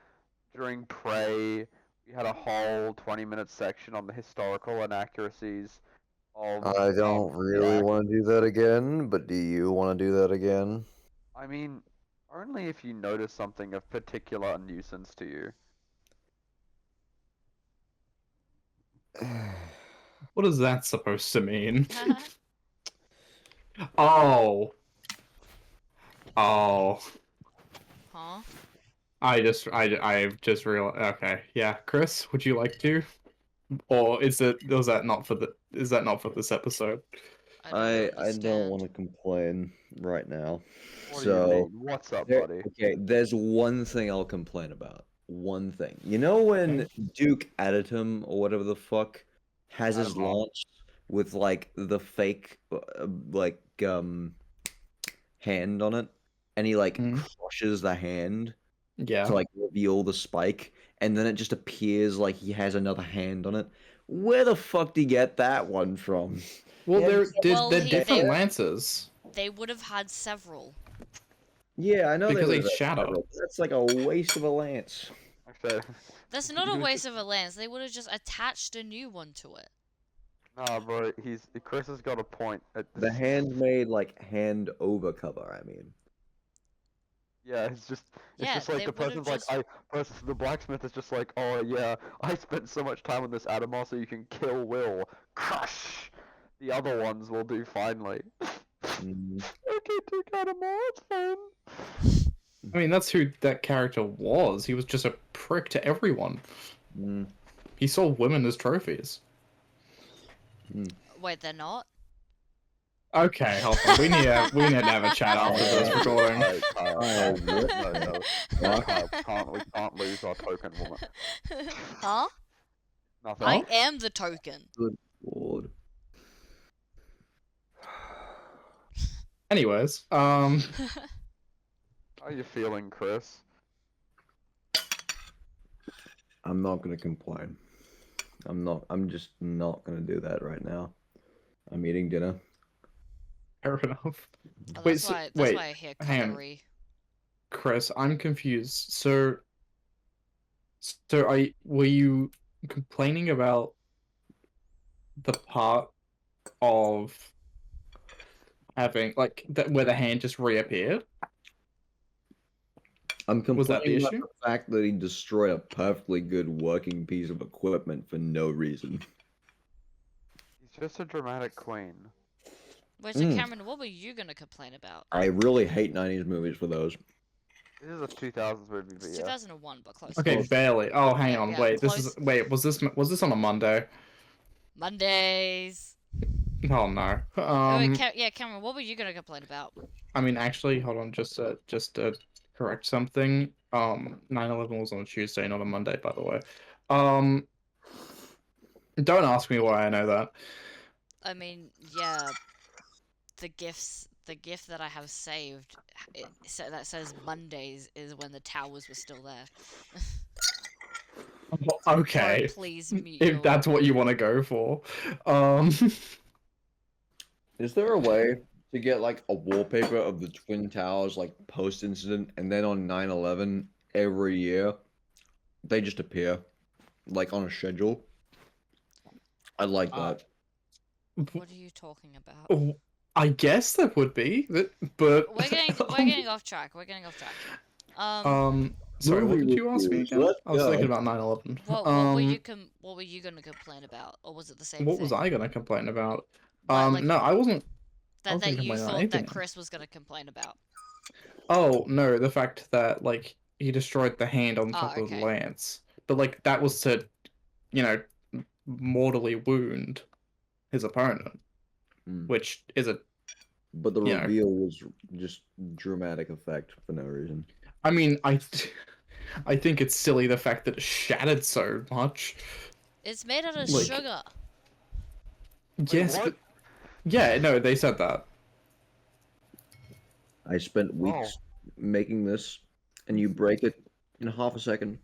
S1: during Prey, We had a whole 20-minute section on the historical inaccuracies of.
S4: I don't
S1: the
S4: really
S1: act.
S4: want to do that again, but do you want to do that again?
S1: I mean, only if you notice something of particular nuisance to you.
S2: What is that supposed to mean? Oh. Oh.
S3: Huh?
S2: I've just realized. Okay, yeah, Chris, would you like to? Or is that not for this episode?
S3: I don't
S4: I don't
S3: understand.
S4: want to complain right now.
S1: What do you
S4: So
S1: mean? What's up, buddy?
S4: okay, there's one thing I'll complain about. One thing. You know when Duke Aditum or whatever the fuck has his
S1: Adamov.
S4: launch with like the fake like hand on it, and he like
S2: Mhm.
S4: crushes the hand
S2: Yeah.
S4: to like reveal the spike, and then it just appears like he has another hand on it. Where the fuck did he get that one from?
S2: Well,
S4: Yeah,
S2: they're
S3: he-
S2: different
S3: they-
S2: lances
S3: They would have had several.
S4: Yeah, I know
S2: because
S4: they
S2: they
S4: would have
S2: shadow.
S4: several, but that's like a waste of a lance.
S1: Okay.
S3: That's not a waste of a lance. They would have just attached a new one to it.
S1: Nah, bro. Chris has got a point.
S4: The handmade like hand over cover, I mean.
S1: Yeah, it's
S3: Yeah,
S1: just like
S3: they
S1: the
S3: would've
S1: person's like the blacksmith is just like, oh yeah, I spent so much time on this Adamar so you can kill Will. Crush. The other ones will do finally.
S4: Mm.
S1: Okay, take Adamar, it's fine.
S2: I mean, that's who that character was. He was just a prick to everyone.
S4: Mm.
S2: He saw women as trophies.
S3: Wait, they're not?
S2: Okay, hold on. We need to have a chat after this recording.
S1: Kyle,
S4: Oh,
S1: no,
S4: what?
S1: no, no, Kyle, we can't lose our token woman.
S3: Huh?
S1: Nothing.
S3: I am the token.
S4: Good lord.
S2: Anyways,
S1: How are you feeling, Chris?
S4: I'm not gonna complain. I'm just not gonna do that right now. I'm eating dinner.
S2: fair enough.
S3: Oh,
S2: Wait,
S3: that's
S2: so-
S3: why. That's
S2: wait,
S3: why I hear
S2: hang on.
S3: cutlery.
S2: Chris, I'm confused. So were you complaining about the part of having like that where the hand just reappeared?
S4: I'm
S2: Was that the
S4: complaining about
S2: issue?
S4: the fact that he destroyed a perfectly good working piece of equipment for no reason.
S1: He's just a dramatic queen.
S3: Wait, so Cameron, what were you gonna complain about?
S4: I really hate 90s movies for those.
S1: This is a 2000s movie, but
S3: It's
S1: yeah.
S3: 2001, but close.
S2: Okay,
S3: enough.
S2: barely. Oh, hang
S3: Yeah,
S2: on.
S3: yeah,
S2: Wait,
S3: close.
S2: was this on a Monday?
S3: Mondays.
S2: Oh no.
S3: Oh, wait, yeah, Cameron, what were you gonna complain about?
S2: I mean, actually, hold on, just to correct something. 9/11 was on a Tuesday, not a Monday, by the way. Don't ask me why I know that.
S3: I mean, yeah, the gift that I have saved, that says Mondays is when the towers were still there.
S2: Okay,
S3: So please mute
S2: if
S3: your...
S2: that's what you want to go for.
S4: Is there a way to get like a wallpaper of the Twin Towers like post incident, and then on 9/11 every year they just appear like on a schedule? I like that.
S3: What are you talking about?
S2: Oh, I guess that would be, but
S3: We're getting off track. We're getting off track.
S2: Sorry, what
S4: Movie
S2: did you ask me
S4: reviews,
S2: again?
S4: let's
S2: I was
S4: go.
S2: thinking about 9/11.
S3: What were you gonna complain about, or was it the same
S2: What
S3: thing?
S2: was I gonna complain about?
S3: Like,
S2: No, I wasn't.
S3: that
S2: wasn't
S3: you
S2: complaining about
S3: thought that
S2: anything.
S3: Chris was gonna complain about.
S2: Oh no, the fact that like he destroyed the hand on top of the
S3: okay.
S2: lance, but like that was to, mortally wound his opponent, which is a.
S4: But the
S2: you know.
S4: reveal was just dramatic effect for no reason.
S2: I mean, I think it's silly the fact that it shattered so much.
S3: It's made out of
S2: Like-
S3: sugar.
S2: Yes,
S1: what?
S2: but yeah, no, they said that.
S4: I spent weeks making this, and you break it in half a second.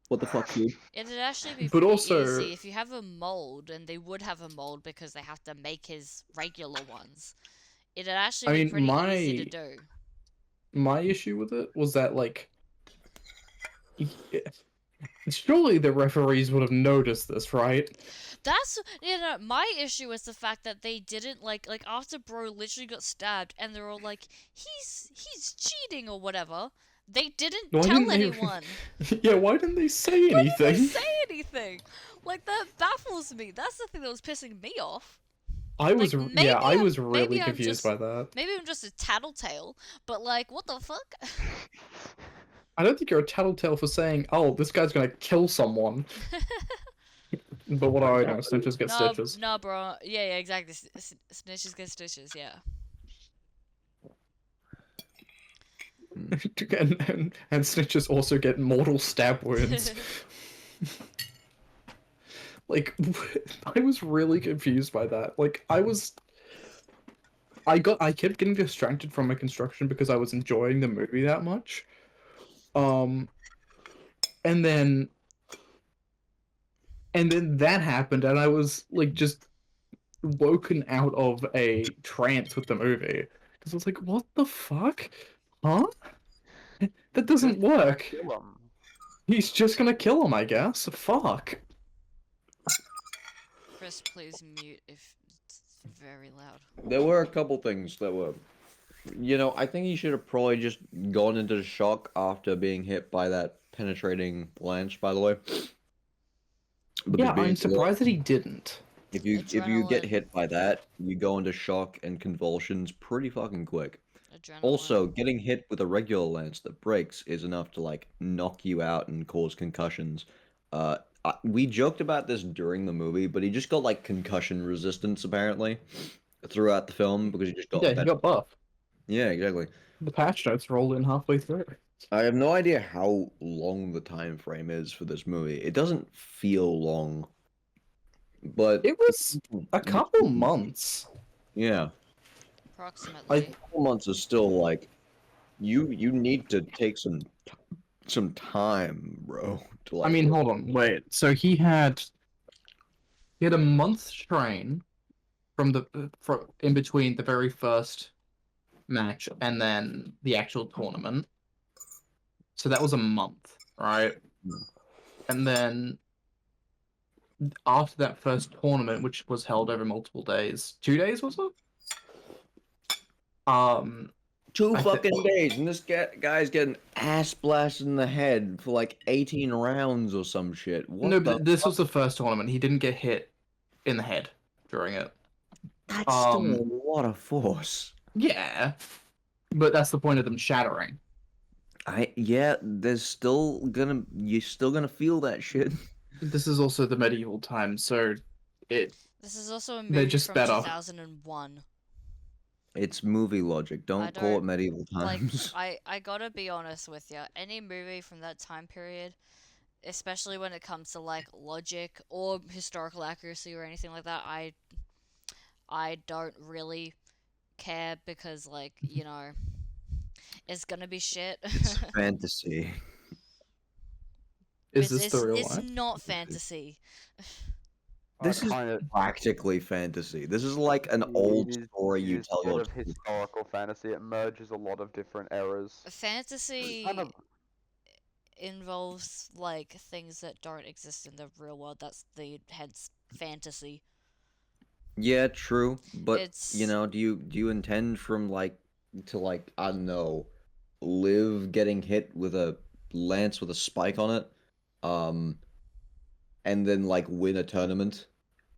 S4: What the fuck, dude?
S3: It'd actually be
S2: But
S3: pretty
S2: also-
S3: easy if you have a mold, and they would have a mold because they have to make his regular ones. It'd actually
S2: I
S3: be
S2: mean,
S3: pretty easy to do.
S2: My issue with it was that like Surely the referees would have noticed this, right?
S3: That's my issue is the fact that they didn't like after bro literally got stabbed and they're all like he's cheating or whatever. They didn't
S2: Why
S3: tell
S2: didn't they?
S3: anyone.
S2: Yeah, why didn't they say
S3: Why didn't they
S2: anything?
S3: say anything? Like that baffles me. That's the thing that was pissing me off.
S2: I was
S3: Like,
S2: yeah, I
S3: maybe
S2: was
S3: I'm-
S2: really
S3: maybe I'm
S2: confused
S3: just-
S2: by that.
S3: Maybe I'm just a tattletale, but like, what the fuck?
S2: I don't think you're a tattletale for saying, "Oh, this guy's gonna kill someone." But what do I know? Snitches get
S3: No,
S2: stitches.
S3: no, bro. Yeah, exactly. Snitches get stitches. Yeah.
S2: And snitches also get mortal stab wounds. Like, I was really confused by that. Like, I kept getting distracted from my construction because I was enjoying the movie that much. And then that happened, and I was like just woken out of a trance with the movie because I was like, "What the fuck? Huh? That doesn't work.
S1: Kill 'em.
S2: He's just gonna kill him, I guess. Fuck."
S3: Chris, please mute if it's very loud.
S4: There were a couple things that were, I think he should have probably just gone into shock after being hit by that penetrating lance. By the way,
S2: Yeah,
S4: Because
S2: I'm surprised that he didn't.
S4: if you get
S3: Adrenaline.
S4: hit by that, you go into shock and convulsions pretty fucking quick.
S3: Adrenaline.
S4: Also, getting hit with a regular lance that breaks is enough to like knock you out and cause concussions. We joked about this during the movie, but he just got like concussion resistance apparently throughout the film because he just got
S2: Yeah, he
S4: better.
S2: got buff.
S4: Yeah, exactly.
S2: The patch notes rolled in halfway through.
S4: I have no idea how long the time frame is for this movie. It doesn't feel long, but
S2: It was a couple months.
S4: yeah,
S3: Approximately.
S4: a couple months is still like you need to take some time, bro. To like.
S2: I mean, hold on, wait. So he had a month train from in between the very first match and then the actual tournament. So that was a month, right? And then after that first tournament, which was held over multiple days, 2 days was it?
S4: 2
S2: I thi-
S4: fucking days, and this guy's getting ass blasted in the head for like 18 rounds or some shit. What
S2: no,
S4: the
S2: but this
S4: fuck?
S2: was the first tournament. He didn't get hit in the head during it.
S4: That's still a lot of force.
S2: Yeah, but that's the point of them shattering.
S4: Yeah, you're still gonna feel that shit.
S2: This is also the medieval times, so
S3: This is also a
S2: They're
S3: movie
S2: just
S3: from
S2: better.
S3: 2001.
S4: It's movie logic. Don't call it
S3: don't-
S4: medieval
S3: Like,
S4: times.
S3: I gotta be honest with you. Any movie from that time period, especially when it comes to like logic or historical accuracy or anything like that, I don't really care because like it's gonna be shit.
S4: It's fantasy.
S2: is this the real
S3: It's
S2: life?
S3: not fantasy.
S4: This is
S1: kind of
S4: practically fantasy. This is like an old story you tell
S1: sort
S4: your
S1: of historical fantasy. It merges a lot of different eras.
S3: Fantasy
S1: Kind of
S3: involves like things that don't exist in the real world. That's the hence fantasy.
S4: Yeah, true. But
S3: It's
S4: do you intend from to I don't know, live getting hit with a lance with a spike on it, and then like win a tournament,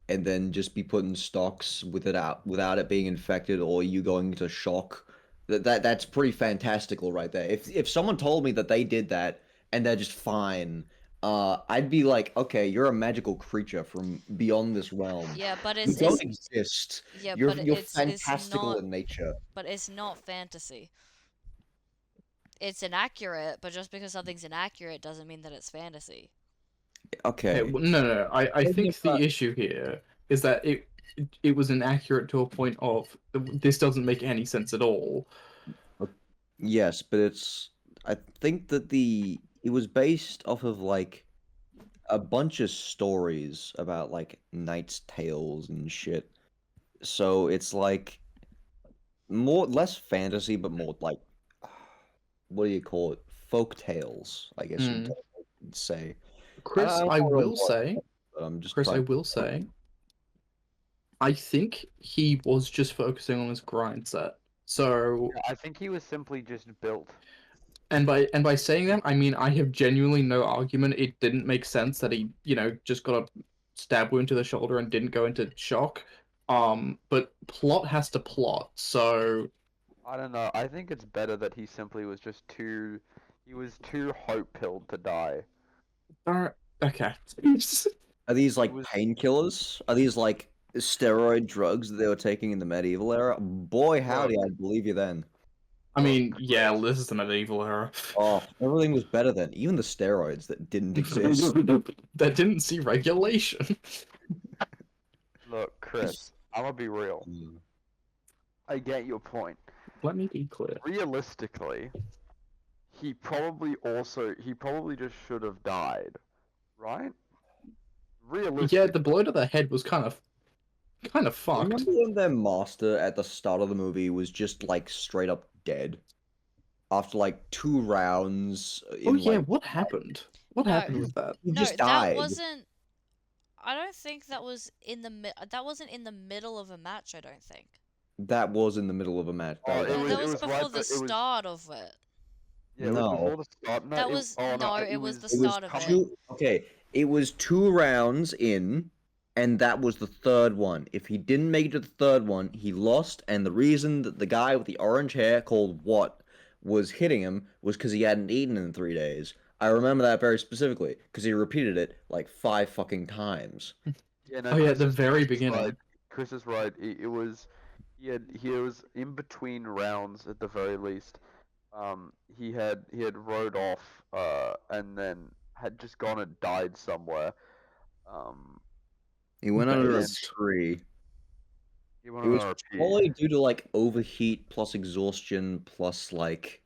S4: and then just be put in stocks without it being infected, or you going to shock? That's pretty fantastical right there. If someone told me that they did that and they're just fine, I'd be like, okay, you're a magical creature from beyond this realm.
S3: yeah, but
S4: You
S3: it's
S4: don't exist.
S3: yeah,
S4: You're
S3: but
S4: you're
S3: it's
S4: fantastical
S3: not
S4: in nature.
S3: but it's not fantasy. It's inaccurate, but just because something's inaccurate doesn't mean that it's fantasy.
S4: Okay.
S2: No. I
S4: Maybe
S2: think
S4: if
S2: the
S4: that-
S2: issue here is that it was inaccurate to a point of this doesn't make any sense at all.
S4: Yes, but I think that it was based off of like a bunch of stories about like knights' tales and shit. So it's like less fantasy, but more like what do you call it? Folk tales, I guess you'd say.
S2: Chris,
S4: don't
S2: I
S4: know what it
S2: will
S4: was,
S2: say,
S4: but I'm just
S2: Chris, I
S4: trying.
S2: will say, I think he was just focusing on his grind set. So,
S1: I think he was simply just built.
S2: and by saying that, I mean I have genuinely no argument. It didn't make sense that he, just got a stab wound to the shoulder and didn't go into shock. But plot has to plot. So,
S1: I don't know. I think it's better that he simply was just too. He was too hope-pilled to die.
S2: okay.
S4: Are these like
S1: was-
S4: painkillers? Are these like steroid drugs that they were taking in the medieval era? Boy, howdy, I'd believe you then.
S2: I mean, yeah, this is the medieval era.
S4: Oh, everything was better then. Even the steroids that didn't exist.
S2: That didn't see regulation.
S1: Look, Chris, I'm gonna be real.
S4: Mm.
S1: I get your point.
S2: Let me be clear.
S1: Realistically, he probably just should have died, right? Realistically.
S2: Yeah, the blow to the head was kind of fucked.
S4: Remember when their master at the start of the movie was just like straight up dead? After like 2 rounds.
S2: Oh
S4: In,
S2: yeah,
S4: like,
S2: what happened? What
S3: No.
S2: happened with that?
S4: he
S3: No,
S4: just
S3: that
S4: died.
S3: wasn't. I don't think that was in the that wasn't in the middle of a match. I don't think.
S4: That was in the middle of a match.
S1: Oh,
S4: That
S1: it
S3: No,
S1: was-
S3: that was
S1: right
S3: before the
S1: be- it was-
S3: start of it.
S1: Yeah, it
S4: No.
S1: was before the start. No,
S3: That
S1: it,
S3: was
S1: oh,
S3: no,
S1: no,
S3: it was the
S4: It was
S3: start of it.
S4: it was 2 rounds in, and that was the third one. If he didn't make it to the third one, he lost, and the reason that the guy with the orange hair called What was hitting him was because he hadn't eaten in 3 days. I remember that very specifically, because he repeated it like 5 fucking times.
S1: Yeah, no,
S2: Oh yeah, at the
S1: Chris is-
S2: very
S1: Chris is
S2: beginning.
S1: right. Chris is right. It was he was in between rounds at the very least. He had rode off and then had just gone and died somewhere.
S4: He went under a
S2: Based.
S4: tree.
S1: He went
S4: It
S1: on
S4: was
S1: a repeat.
S4: probably due to like overheat plus exhaustion plus like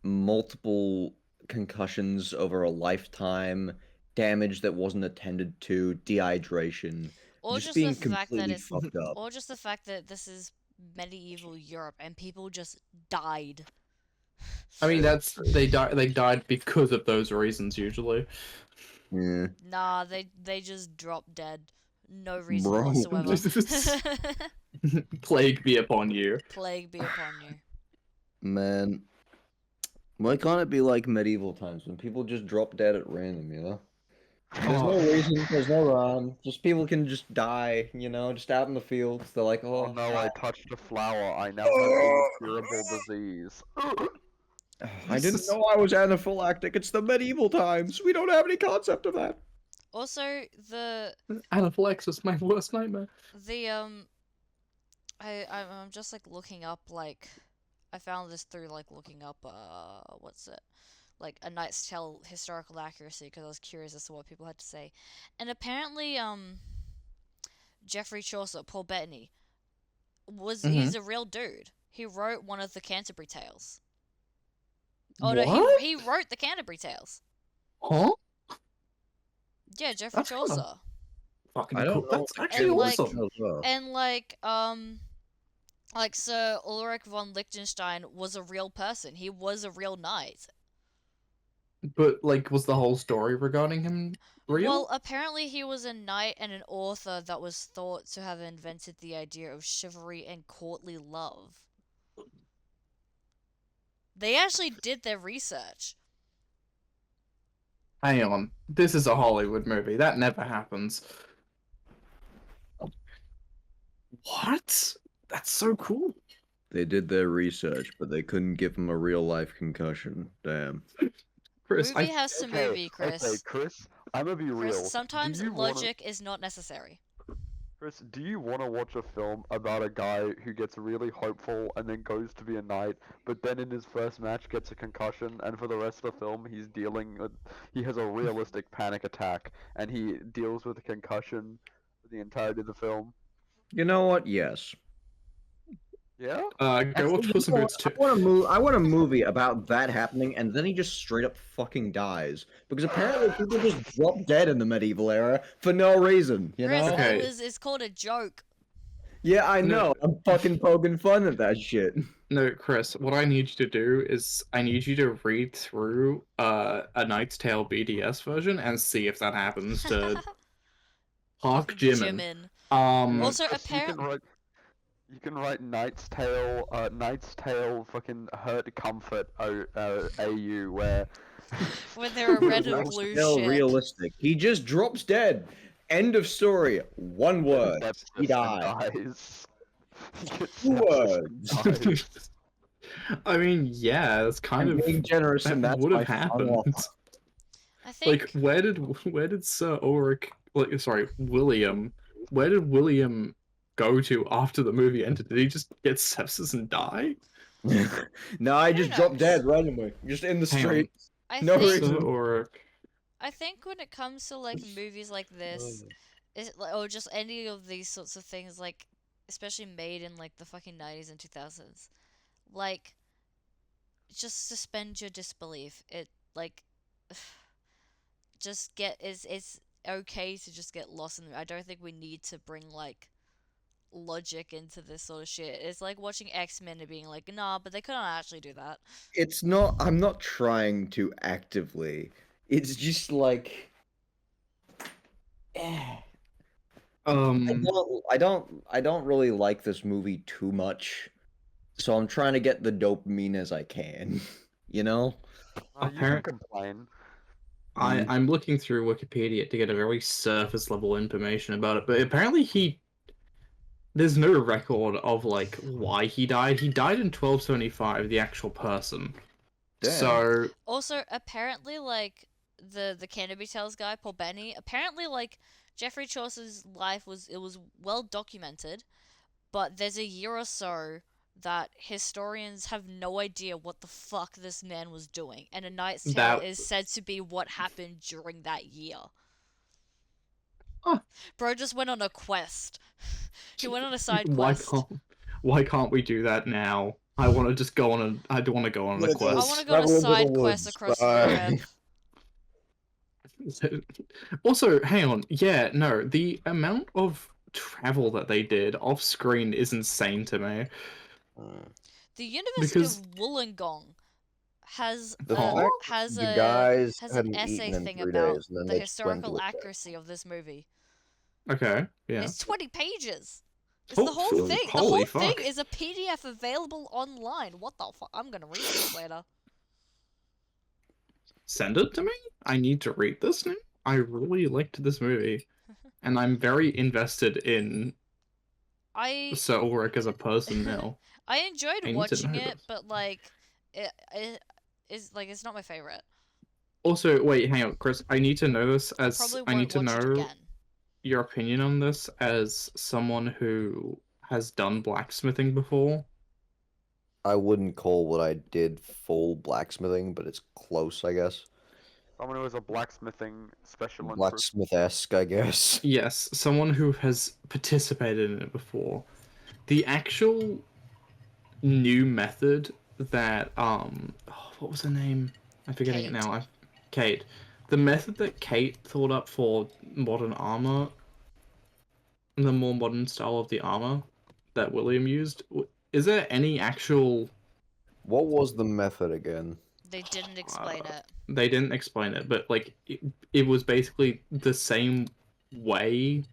S4: multiple concussions over a lifetime, damage that wasn't attended to, dehydration,
S3: Or
S4: just
S3: just
S4: being
S3: the fact that
S4: completely
S3: it's,
S4: fucked up.
S3: or just the fact that this is medieval Europe and people just died.
S2: I mean, they died because of those reasons usually.
S4: Yeah.
S3: Nah, they just dropped dead. No reason
S4: Bro.
S3: whatsoever.
S2: Plague be upon you.
S3: Plague be upon you.
S4: Man. Why can't it be like medieval times when people just drop dead at random, you know? There's no reason, there's no just people can just die, just out in the fields. They're like,
S1: Oh
S4: oh,
S1: no, I touched a flower. I now have incurable disease.
S4: I didn't know I was anaphylactic. It's the medieval times. We don't have any concept of that.
S3: Also, the
S2: Anaphylaxis, my worst nightmare.
S3: I'm just like looking up like I found this through like looking up what's it like A Knight's Tale historical accuracy because I was curious as to what people had to say, and apparently Geoffrey Chaucer, Paul Bettany, he's a real dude. He wrote one of the Canterbury Tales. Oh no,
S2: What?
S3: he wrote the Canterbury Tales.
S2: Huh?
S3: Yeah, Geoffrey
S2: That's kinda-
S3: Chaucer.
S2: Fucking
S4: I don't
S2: cool.
S4: know.
S2: That's actually
S3: like-
S2: awesome.
S3: And like Sir Ulrich von Liechtenstein was a real person. He was a real knight.
S2: But like, was the whole story regarding him real?
S3: Well, apparently he was a knight and an author that was thought to have invented the idea of chivalry and courtly love. They actually did their research.
S2: Hang on, this is a Hollywood movie. That never happens. What? That's so cool.
S4: They did their research, but they couldn't give him a real life concussion. Damn.
S2: Chris,
S3: Movie has to movie, Chris.
S1: Okay, Chris, I'm gonna be real.
S3: Chris, sometimes
S1: Do you wanna-
S3: logic is not necessary.
S1: Chris, do you want to watch a film about a guy who gets really hopeful and then goes to be a knight, but then in his first match gets a concussion, and for the rest of the film he has a realistic panic attack, and he deals with a concussion for the entirety of the film?
S4: You know what? Yes.
S1: Yeah?
S2: go watch Puss in Boots 2.
S4: I want a movie about that happening, and then he just straight up fucking dies. Because apparently people just drop dead in the medieval era for no reason, you
S3: Chris,
S4: know?
S2: Okay.
S3: it's called a joke.
S4: Yeah, I
S2: No.
S4: know. I'm fucking poking fun at that shit.
S2: No, Chris, what I need you to do is I need you to read through A Knight's Tale BDS version and see if that happens to Park Jimin.
S3: Jimin.
S1: Dude,
S3: Also,
S1: Chris, you can write Knight's Tale fucking hurt comfort AU where
S3: When they're a red and
S4: That's
S3: blue
S4: still
S3: ship.
S4: realistic. He just drops dead. End of story. One word. He died.
S1: dies. He gets
S4: Two
S1: sepsis and
S4: words.
S1: dies.
S2: I mean, yeah, it's kind
S4: I'm
S2: of
S4: being generous, and
S2: that
S4: that's
S2: would
S4: my
S2: have happened.
S4: final-
S3: I think
S2: Like, where did Sir Ulrich, like, sorry, William, where did William go to after the movie ended? Did he just get sepsis and die?
S4: No, I just dropped
S3: knows?
S4: dead randomly, just in the
S2: Hang on.
S4: street.
S3: I
S4: No
S3: think
S4: reason.
S2: Sir Ulrich.
S3: I think when it comes to like movies like this, or just any of these sorts of things, like especially made in like the fucking 90s and 2000s, like just suspend your disbelief. It like just get it's okay to just get lost in. I don't think we need to bring like logic into this sort of shit. It's like watching X-Men and being like, nah, but they couldn't actually do that.
S4: It's not. I'm not trying to actively. It's just like. I
S2: Um,
S4: don't really like this movie too much, so I'm trying to get the dopamine as I can. You know.
S1: You can
S2: Apparent-
S1: complain.
S2: I'm looking through Wikipedia to get a very surface level information about it, but apparently there's no record of like why he died. He died in 1275, the actual person.
S4: Damn.
S2: So
S3: Also, apparently, like the Canterbury Tales guy, Paul Benny, apparently like Geoffrey Chaucer's life was well documented, but there's a year or so that historians have no idea what the fuck this man was doing, and A Knight's Tale
S2: That-
S3: is said to be what happened during that year.
S2: Huh.
S3: Bro just went on a quest. He went on a side
S2: why
S3: quest.
S2: can't we do that now? I want to just go on a. I do want to go on a
S4: Let's
S3: I
S2: quest.
S3: want to go on a
S4: Travel into the
S3: side quest
S4: woods.
S3: across
S4: Bye.
S3: Europe.
S2: Also, hang on. Yeah, no, the amount of travel that they did off screen is insane to me.
S3: The University
S2: Because-
S3: of Wollongong has
S4: The
S3: a,
S4: fact
S3: has
S4: the
S3: a
S4: guys
S3: has an
S4: hadn't
S3: essay
S4: eaten in
S3: thing
S4: 3
S3: about
S4: days, and then
S3: the
S4: they just went to
S3: historical
S4: it.
S3: accuracy of this movie.
S2: Okay, yeah.
S3: It's 20 pages. It's
S2: Oh,
S3: the whole thing. The
S2: holy
S3: whole thing
S2: fuck.
S3: is a PDF available online. What the fuck? I'm gonna read this later.
S2: Send it to me. I need to read this now. I really liked this movie, and I'm very invested in
S3: I
S2: Sir Ulrich as a person now.
S3: I enjoyed
S2: I need to
S3: watching
S2: know
S3: it,
S2: this.
S3: but like it is like it's not my favorite.
S2: Also, wait, hang on, Chris. I need to know this
S3: I
S2: as
S3: probably
S2: I need
S3: won't
S2: to
S3: watch it
S2: know
S3: again.
S2: your opinion on this as someone who has done blacksmithing before.
S4: I wouldn't call what I did full blacksmithing, but it's close, I guess.
S1: Someone who has a blacksmithing special interest.
S4: Blacksmith-esque, I guess.
S2: Yes, someone who has participated in it before. The actual new method that what was her name? I'm forgetting it
S3: Kate.
S2: now. Kate. The method that Kate thought up for modern armor, the more modern style of the armor that William used. Is there any actual?
S4: What was the method again?
S3: They didn't explain it.
S2: They didn't explain it, but like it was basically the same way.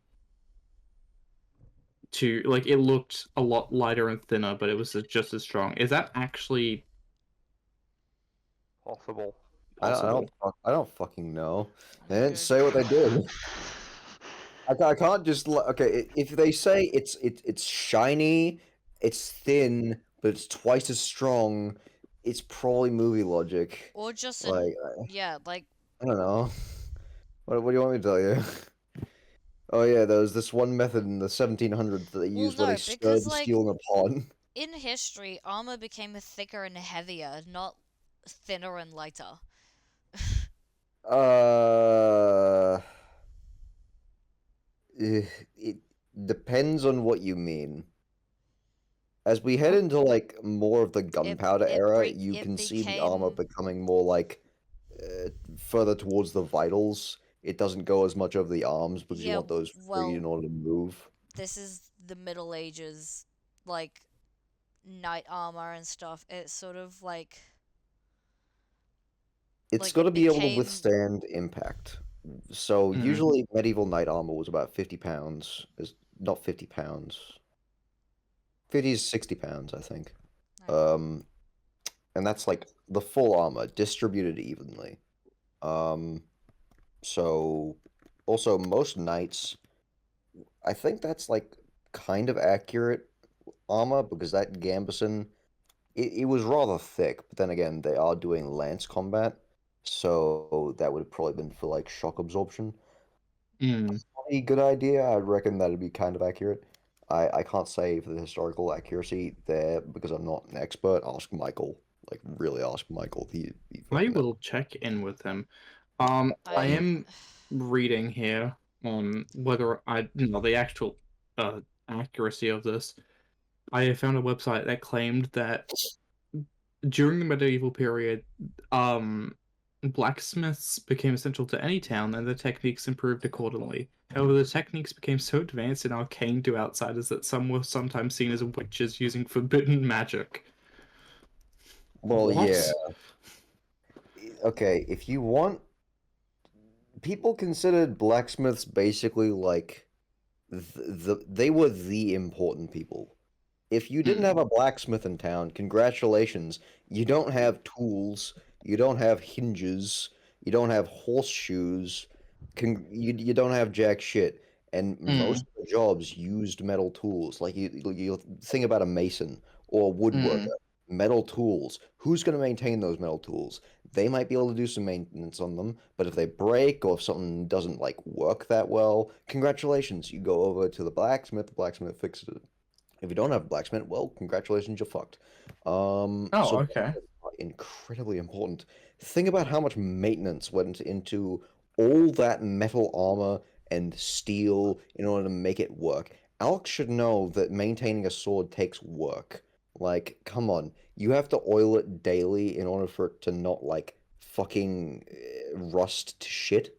S2: To like, it looked a lot lighter and thinner, but it was just as strong. Is that actually
S1: Possible.
S2: possible?
S4: I don't fucking know. They didn't
S3: Good.
S4: say what they did. I can't just okay. If they say it's shiny, it's thin, but it's twice as strong, it's probably movie logic.
S3: Or just
S4: Like
S3: yeah, like
S4: I don't know. What do you want me to tell you? Oh yeah, there was this one method in the 1700s that they used where
S3: no,
S4: they stirred
S3: because,
S4: the
S3: like,
S4: steel in a pot.
S3: in history, armor became thicker and heavier, not thinner and lighter.
S4: It depends on what you mean. As we head into like more of the gunpowder
S3: it
S4: era,
S3: bre-
S4: you
S3: it
S4: can see the armor
S3: became-
S4: becoming more like further towards the vitals. It doesn't go as much over the arms because you
S3: Yeah,
S4: want those free
S3: well,
S4: in order to move.
S3: This is the Middle Ages, like knight armor and stuff. It's sort of like
S4: It's
S3: like
S4: got to
S3: it
S4: be able to
S3: became
S4: withstand impact. So
S2: Mhm.
S4: usually medieval knight armor was about 50 pounds. Is not 50 pounds. 50 to 60 pounds, I think.
S3: okay.
S4: And that's like the full armor distributed evenly. Um, so also most knights, I think that's like kind of accurate armor because that gambeson, it was rather thick, but then again, they are doing lance combat, so that would have probably been for like shock absorption.
S2: Mm.
S4: Probably a good idea. I reckon that'd be kind of accurate. I can't say for the historical accuracy there because I'm not an expert. Ask Michael. Like really ask Michael. He
S2: I
S4: fucking knows.
S2: will check in with him. I
S3: I
S2: am reading here on whether the actual accuracy of this. I found a website that claimed that during the medieval period, blacksmiths became essential to any town, and the techniques improved accordingly. However, the techniques became so advanced and arcane to outsiders that some were sometimes seen as witches using forbidden magic.
S4: Well, yeah.
S2: What?
S4: Okay, if you want, people considered blacksmiths basically like they were the important people. If you didn't
S2: Hmm.
S4: have a blacksmith in town, congratulations. You don't have tools, you don't have hinges, you don't have horseshoes, you don't have jack shit. And
S2: Hmm.
S4: most of the jobs used metal tools. Like you think about a mason or a
S2: Hmm.
S4: woodworker, metal tools. Who's going to maintain those metal tools? They might be able to do some maintenance on them, but if they break or if something doesn't like work that well, congratulations. You go over to the blacksmith fixes it. If you don't have a blacksmith, well, congratulations, you're fucked.
S2: Oh,
S4: So
S2: okay.
S4: blacksmiths are incredibly important. Think about how much maintenance went into all that metal armor and steel in order to make it work. Alex should know that maintaining a sword takes work. Like, come on, you have to oil it daily in order for it to not like fucking rust to shit.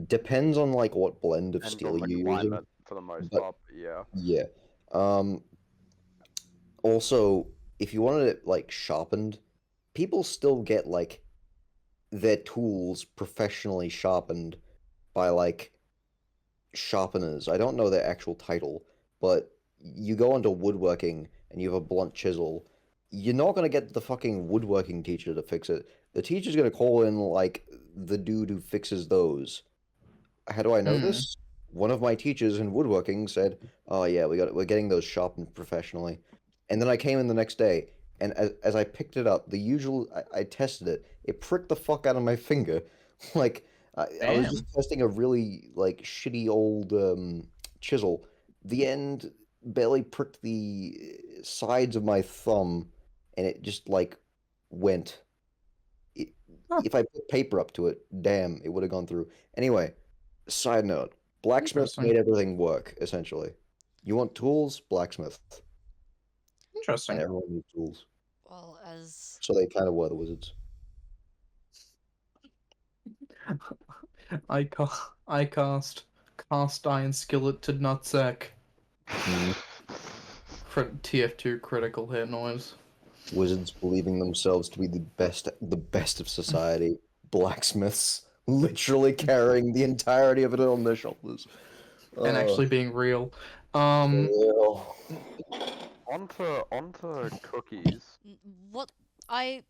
S4: Depends on like what blend of
S1: And
S4: steel
S1: on the
S4: you're using,
S1: climate for the most
S4: but
S1: part. Yeah.
S4: yeah. Um, Also, if you wanted it like sharpened, people still get like their tools professionally sharpened by like sharpeners. I don't know their actual title, but you go into woodworking and you have a blunt chisel. You're not gonna get the fucking woodworking teacher to fix it. The teacher's gonna call in like the dude who fixes those. How do I know
S2: Hmm.
S4: this? One of my teachers in woodworking said, "Oh yeah, we're getting those sharpened professionally." And then I came in the next day, and as I picked it up, I tested it. It pricked the fuck out of my finger, like I was just
S2: Damn.
S4: testing a really like shitty old chisel. The end barely pricked the sides of my thumb, and it just like went. It,
S2: Huh.
S4: if I put paper up to it, damn, it would have gone through. Anyway, side note, blacksmiths
S2: Interesting.
S4: made everything work, essentially. You want tools? Blacksmith. And
S2: Interesting.
S4: everyone needs tools.
S3: well as
S4: So they kind of were the wizards.
S2: I cast iron skillet to nutsack.
S4: Hmm.
S2: TF2 critical hit noise.
S4: Wizards believing themselves to be the best of society. Blacksmiths literally carrying the entirety of it on their shoulders.
S2: And
S4: Oh,
S2: actually being real.
S4: real.
S1: Onto cookies.
S3: what I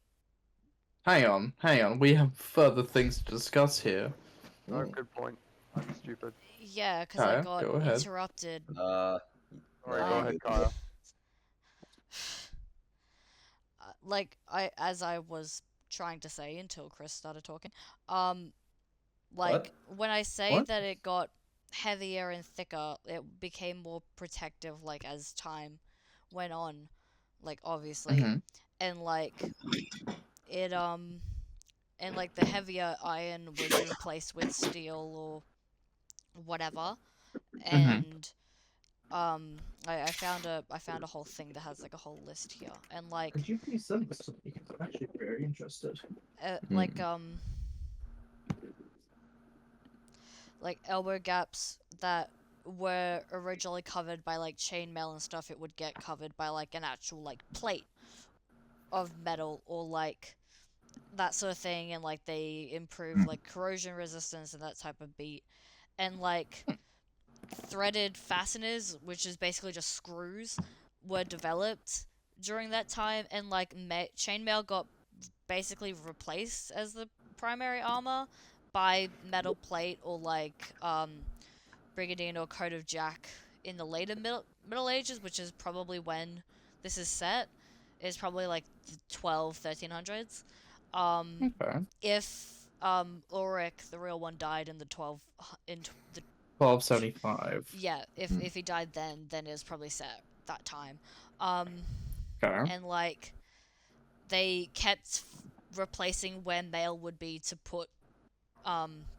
S2: Hang on. We have further things to discuss here.
S1: Oh,
S4: Mm.
S1: good point. I'm stupid.
S3: yeah, because I
S2: Okay,
S3: got
S2: go ahead.
S3: interrupted.
S1: Sorry,
S4: No,
S1: go
S4: you're
S1: ahead,
S4: good.
S1: Kaya.
S3: Like as I was trying to say until Chris started talking. Um, like when I say
S2: What?
S3: that it got heavier and thicker, it became more protective. Like as time went on, like obviously,
S2: Mm-hmm.
S3: and like it and like the heavier iron was replaced with steel or whatever,
S2: Mm-hmm.
S3: and I found a whole thing that has like a whole list here, and like
S2: Could you please send this to me? Because I'm actually very interested.
S3: uh,
S4: Mm.
S3: like um like elbow gaps that were originally covered by like chainmail and stuff, it would get covered by like an actual like plate of metal or like that sort of thing, and like they improved like corrosion resistance and that type of beat, and like threaded fasteners, which is basically just screws, were developed during that time, and like chainmail got basically replaced as the primary armor by metal plate or like brigandine or coat of jack in the later middle ages, which is probably when this is set, is probably like the 1300s.
S2: Okay.
S3: If Ulrich, the real one, died in the the
S2: 1275.
S3: yeah, if he died then it was probably set that time. Um,
S2: Okay.
S3: and like they kept replacing where mail would be to put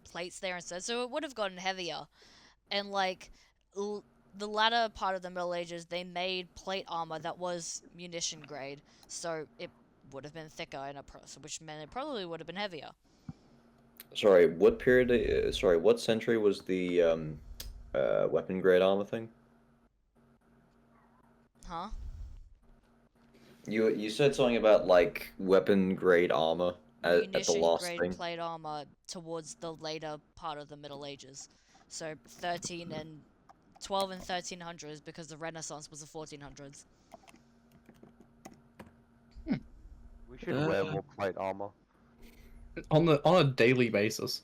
S3: plates there instead, so it would have gotten heavier. And like the latter part of the Middle Ages, they made plate armor that was munition grade, so it would have been thicker in a process, which meant it probably would have been heavier.
S4: Sorry, what period? Sorry, what century was the weapon grade armor thing?
S3: Huh?
S4: You said something about like weapon grade armor at the
S3: Munition
S4: last
S3: grade
S4: thing.
S3: plate armor towards the later part of the Middle Ages. So 13 and 12 and 1300s, because the Renaissance was the 1400s.
S1: We should wear more plate armor.
S2: On a daily basis.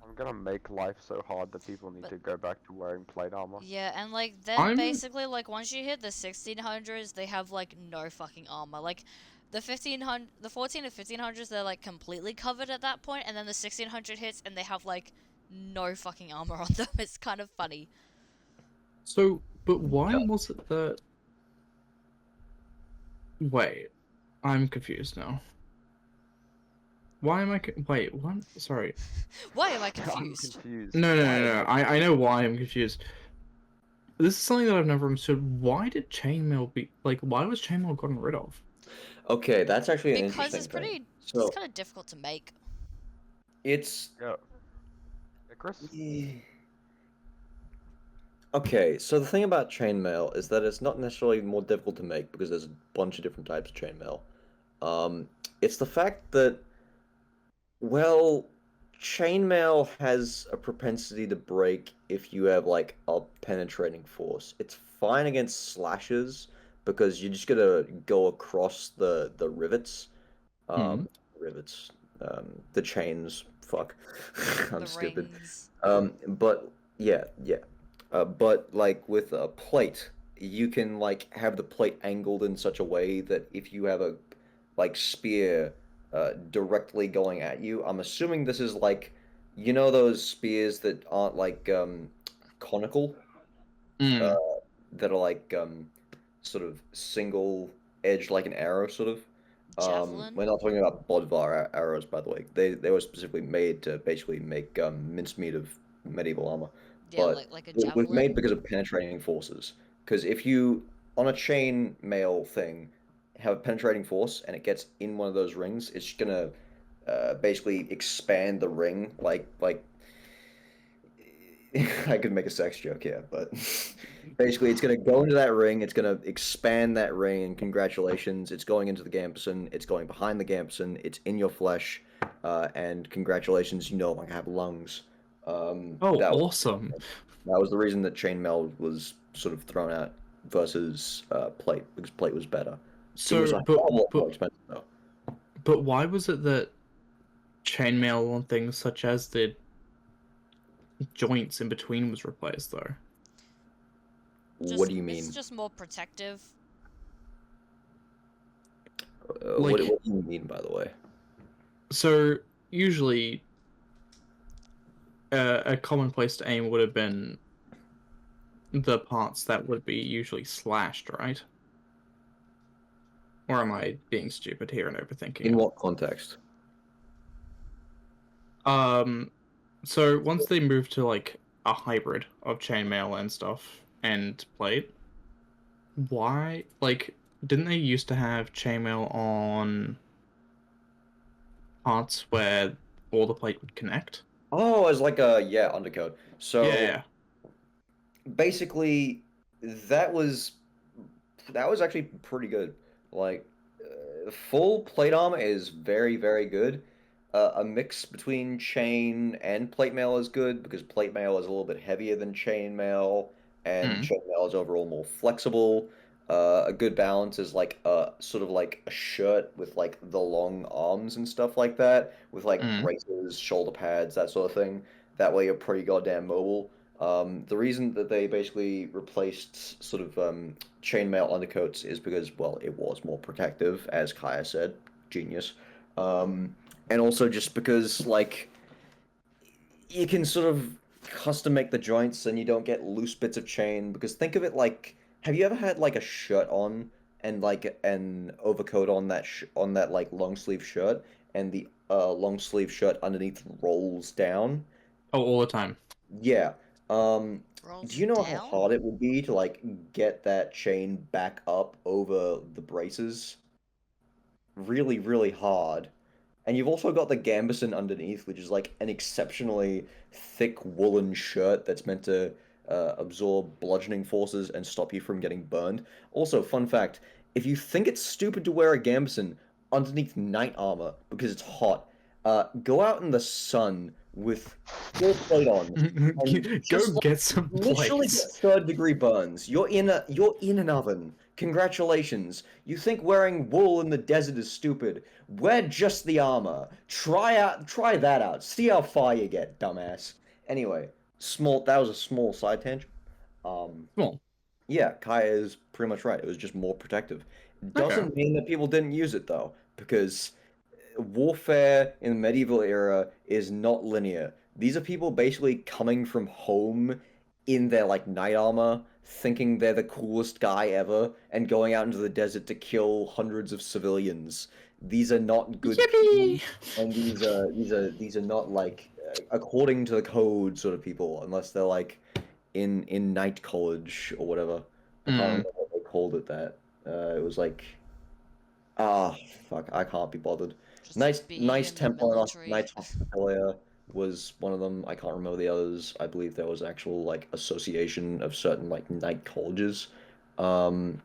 S1: I'm gonna make life so hard that people need to go back to wearing plate armor.
S3: Yeah, and like then
S2: I'm-
S3: basically like once you hit the 1600s, they have like no fucking armor. Like the 14 and 1500s, they're like completely covered at that point, and then the 1600 hits and they have like no fucking armor on them. It's kind of funny.
S2: So, but why was it that? Wait, I'm confused now. Why am I? Wait, what? Sorry.
S3: Why am I
S1: I'm
S3: confused?
S1: confused.
S2: No. I know why I'm confused. This is something that I've never understood. Why did chainmail be like? Why was chainmail gotten rid of?
S4: Okay, that's actually an
S3: Because
S4: interesting
S3: it's pretty,
S4: thing. So
S3: it's kind of difficult to make.
S4: it's
S1: Yeah. Chris?
S4: okay. So the thing about chainmail is that it's not necessarily more difficult to make because there's a bunch of different types of chainmail. It's the fact that, well, chainmail has a propensity to break if you have like a penetrating force. It's fine against slashes because you're just gonna go across the rivets. Rivets. The chains. Fuck. I'm
S3: The
S4: stupid.
S3: rings.
S4: But yeah. But like with a plate, you can like have the plate angled in such a way that if you have a like spear directly going at you, I'm assuming this is like, you know, those spears that aren't like conical, that are like sort of single edged like an arrow, sort of.
S3: Javelin.
S4: We're not talking about Bodvar arrows, by the way. They were specifically made to basically make mincemeat of medieval armor.
S3: Yeah,
S4: But
S3: like a
S4: it was made
S3: javelin.
S4: because of penetrating forces. Because if you, on a chain mail thing, have a penetrating force and it gets in one of those rings, it's gonna basically expand the ring like I could make a sex joke here, but basically it's gonna go into that ring, it's gonna expand that ring, and congratulations, it's going into the Gambeson, it's going behind the Gambeson, it's in your flesh, and congratulations, you no longer have lungs.
S2: Oh, awesome!
S4: That was the reason that chainmail was sort of thrown out versus plate, because plate was better.
S2: So,
S4: it was a whole lot more expensive though.
S2: But why was it that chainmail on things such as the joints in between was replaced, though?
S4: What do you mean?
S3: It's just more protective.
S4: What do you mean, by the way?
S2: So, usually, a common place to aim would have been the parts that would be usually slashed, right? Or am I being stupid here and overthinking
S4: In
S2: it?
S4: what context?
S2: So once they moved to like a hybrid of chainmail and stuff and plate, why didn't they used to have chainmail on parts where all the plate would connect?
S4: Oh, as like a undercoat. So
S2: Yeah.
S4: basically, that was actually pretty good. Like full plate armor is very very good. A mix between chain and plate mail is good because plate mail is a little bit heavier than chain mail, and
S2: Mm.
S4: chain mail is overall more flexible. A good balance is like a sort of like a shirt with like the long arms and stuff like that, with like
S2: Mm.
S4: braces, shoulder pads, that sort of thing. That way you're pretty goddamn mobile. The reason that they basically replaced sort of chainmail undercoats is because, well, it was more protective, as Kaya said. Genius. Um, and also just because, like, you can sort of custom make the joints and you don't get loose bits of chain. Because think of it like, have you ever had like a shirt on and like an overcoat on that on that like long sleeve shirt, and the long sleeve shirt underneath rolls down?
S2: Oh, all the time.
S4: Yeah. Do
S3: Rolls
S4: you know how
S3: down?
S4: hard it would be to like get that chain back up over the braces? Really, really hard. And you've also got the gambeson underneath, which is like an exceptionally thick woolen shirt that's meant to absorb bludgeoning forces and stop you from getting burned. Also, fun fact, if you think it's stupid to wear a gambeson underneath knight armor because it's hot, go out in the sun with full plate on and
S2: Go
S4: just like
S2: get some
S4: literally
S2: plates.
S4: get third-degree burns. You're in an oven. Congratulations. You think wearing wool in the desert is stupid? Wear just the armor. Try that out. See how far you get, dumbass. Anyway, that was a small side tangent. Um,
S2: Well,
S4: yeah, Kaya is pretty much right. It was just more protective.
S2: okay.
S4: Doesn't mean that people didn't use it though, because warfare in the medieval era is not linear. These are people basically coming from home in their like knight armor, thinking they're the coolest guy ever, and going out into the desert to kill hundreds of civilians. These are not good people,
S2: Yippee!
S4: and these are not like according to the code sort of people, unless they're like in knight college or whatever. I can't
S2: Mm.
S4: remember what they called it. That it was like ah, fuck, I can't be bothered.
S3: Just
S4: Nice,
S3: being
S4: nice
S3: in the
S4: Templar,
S3: military.
S4: Knights Hospitalia was one of them. I can't remember the others. I believe there was actual like association of certain like knight colleges. Um,